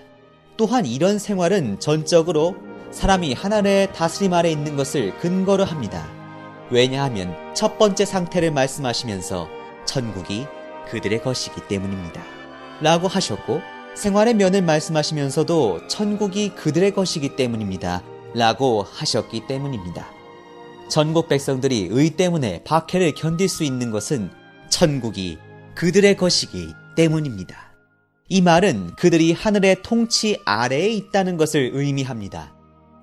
또한 이런 생활은 전적으로 사람이 하나님의 다스림 아래 있는 것을 근거로 합니다. 왜냐하면 첫 번째 상태를 말씀하시면서 천국이 그들의 것이기 때문입니다. 라고 하셨고 생활의 면을 말씀하시면서도 천국이 그들의 것이기 때문입니다. 라고 하셨기 때문입니다. 천국 백성들이 의 때문에 박해를 견딜 수 있는 것은 천국이 그들의 것이기 때문입니다. 이 말은 그들이 하늘의 통치 아래에 있다는 것을 의미합니다.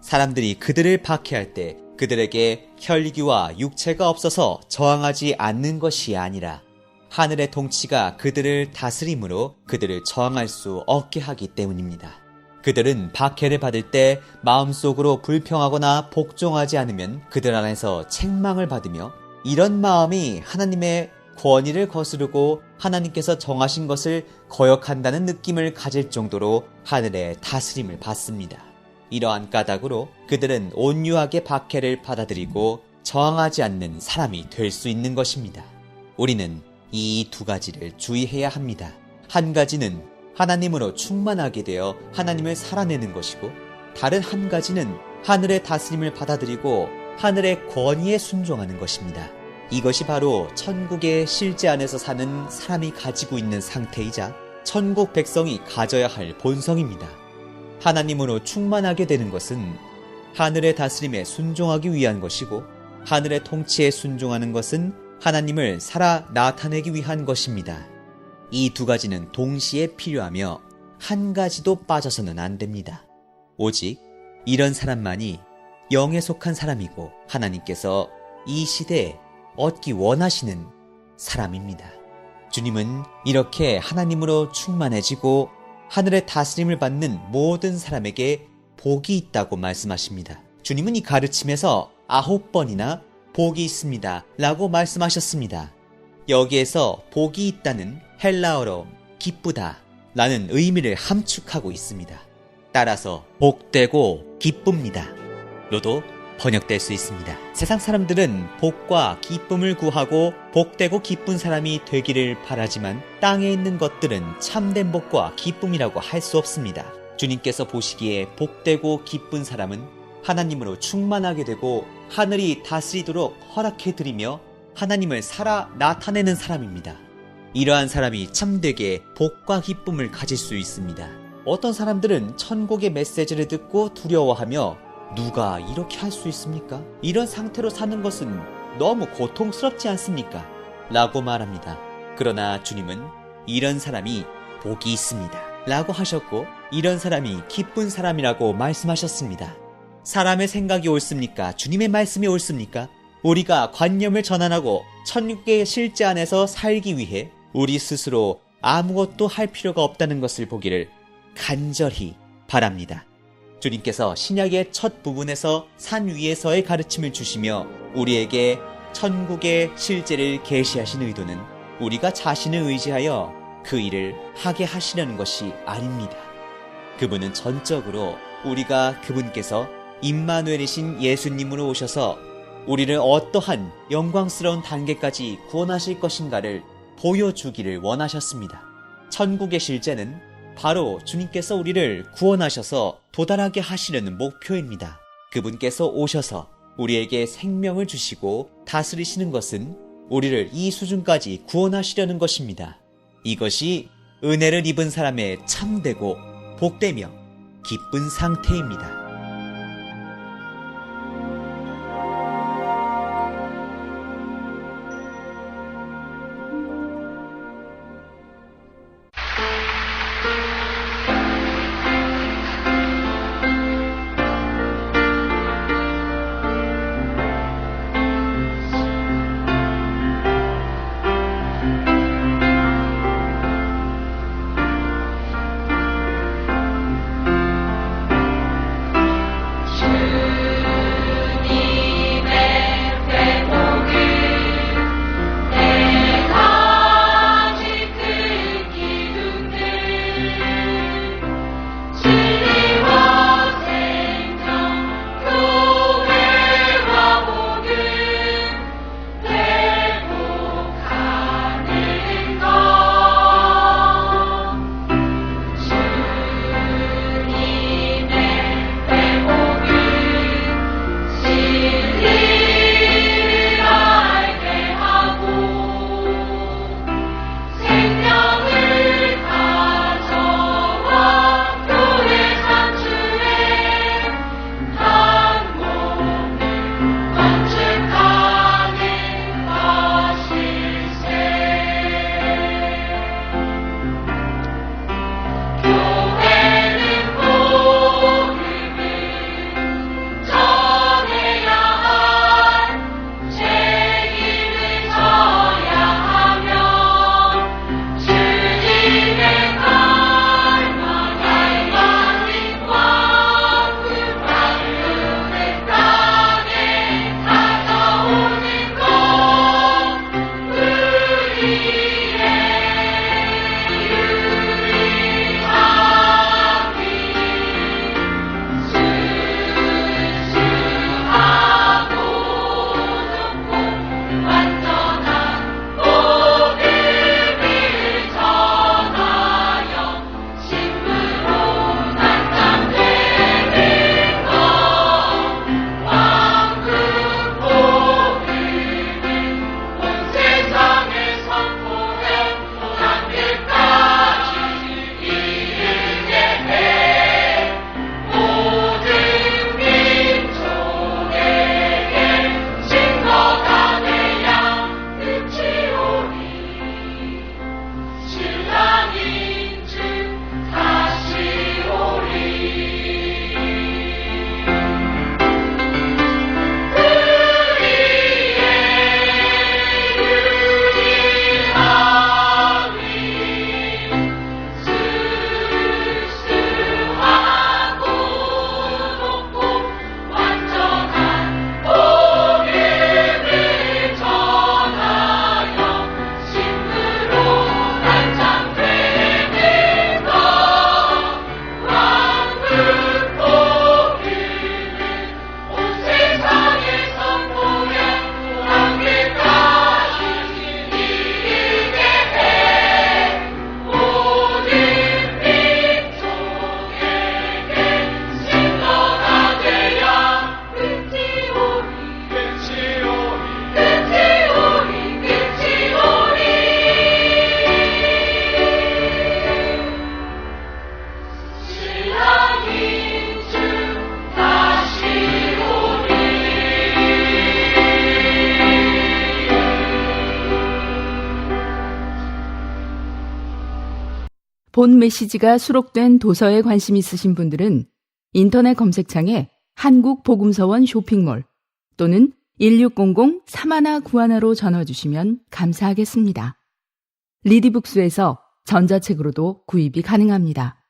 사람들이 그들을 박해할 때 그들에게 혈기와 육체가 없어서 저항하지 않는 것이 아니라 하늘의 통치가 그들을 다스림으로 그들을 저항할 수 없게 하기 때문입니다. 그들은 박해를 받을 때 마음속으로 불평하거나 복종하지 않으면 그들 안에서 책망을 받으며 이런 마음이 하나님의 권위를 거스르고 하나님께서 정하신 것을 거역한다는 느낌을 가질 정도로 하늘의 다스림을 받습니다. 이러한 까닭으로 그들은 온유하게 박해를 받아들이고 저항하지 않는 사람이 될 수 있는 것입니다. 우리는 이 두 가지를 주의해야 합니다. 한 가지는 하나님으로 충만하게 되어 하나님을 살아내는 것이고, 다른 한 가지는 하늘의 다스림을 받아들이고 하늘의 권위에 순종하는 것입니다. 이것이 바로 천국의 실제 안에서 사는 사람이 가지고 있는 상태이자 천국 백성이 가져야 할 본성입니다. 하나님으로 충만하게 되는 것은 하늘의 다스림에 순종하기 위한 것이고, 하늘의 통치에 순종하는 것은 하나님을 살아 나타내기 위한 것입니다. 이 두 가지는 동시에 필요하며 한 가지도 빠져서는 안 됩니다. 오직 이런 사람만이 영에 속한 사람이고 하나님께서 이 시대에 얻기 원하시는 사람입니다. 주님은 이렇게 하나님으로 충만해지고 하늘의 다스림을 받는 모든 사람에게 복이 있다고 말씀하십니다. 주님은 이 가르침에서 9번이나 복이 있습니다 라고 말씀하셨습니다. 여기에서 복이 있다는 헬라어로 기쁘다 라는 의미를 함축하고 있습니다. 따라서 복되고 기쁩니다 로도 번역될 수 있습니다. 세상 사람들은 복과 기쁨을 구하고 복되고 기쁜 사람이 되기를 바라지만 땅에 있는 것들은 참된 복과 기쁨이라고 할 수 없습니다. 주님께서 보시기에 복되고 기쁜 사람은 하나님으로 충만하게 되고 하늘이 다스리도록 허락해드리며 하나님을 살아 나타내는 사람입니다. 이러한 사람이 참되게 복과 기쁨을 가질 수 있습니다. 어떤 사람들은 천국의 메시지를 듣고 두려워하며 누가 이렇게 할 수 있습니까? 이런 상태로 사는 것은 너무 고통스럽지 않습니까? 라고 말합니다. 그러나 주님은 이런 사람이 복이 있습니다 라고 하셨고, 이런 사람이 기쁜 사람이라고 말씀하셨습니다. 사람의 생각이 옳습니까? 주님의 말씀이 옳습니까? 우리가 관념을 전환하고 천국의 실제 안에서 살기 위해 우리 스스로 아무것도 할 필요가 없다는 것을 보기를 간절히 바랍니다. 주님께서 신약의 첫 부분에서 산 위에서의 가르침을 주시며 우리에게 천국의 실제를 계시하신 의도는 우리가 자신을 의지하여 그 일을 하게 하시려는 것이 아닙니다. 그분은 전적으로 우리가 그분께서 임마누엘이신 예수님으로 오셔서 우리를 어떠한 영광스러운 단계까지 구원하실 것인가를 보여주기를 원하셨습니다. 천국의 실제는 바로 주님께서 우리를 구원하셔서 도달하게 하시려는 목표입니다. 그분께서 오셔서 우리에게 생명을 주시고 다스리시는 것은 우리를 이 수준까지 구원하시려는 것입니다. 이것이 은혜를 입은 사람의 참되고 복되며 기쁜 상태입니다. 본 메시지가 수록된 도서에 관심 있으신 분들은 인터넷 검색창에 한국복음서원 쇼핑몰 또는 1600-3191로 전화 주시면 감사하겠습니다. 리디북스에서 전자책으로도 구입이 가능합니다.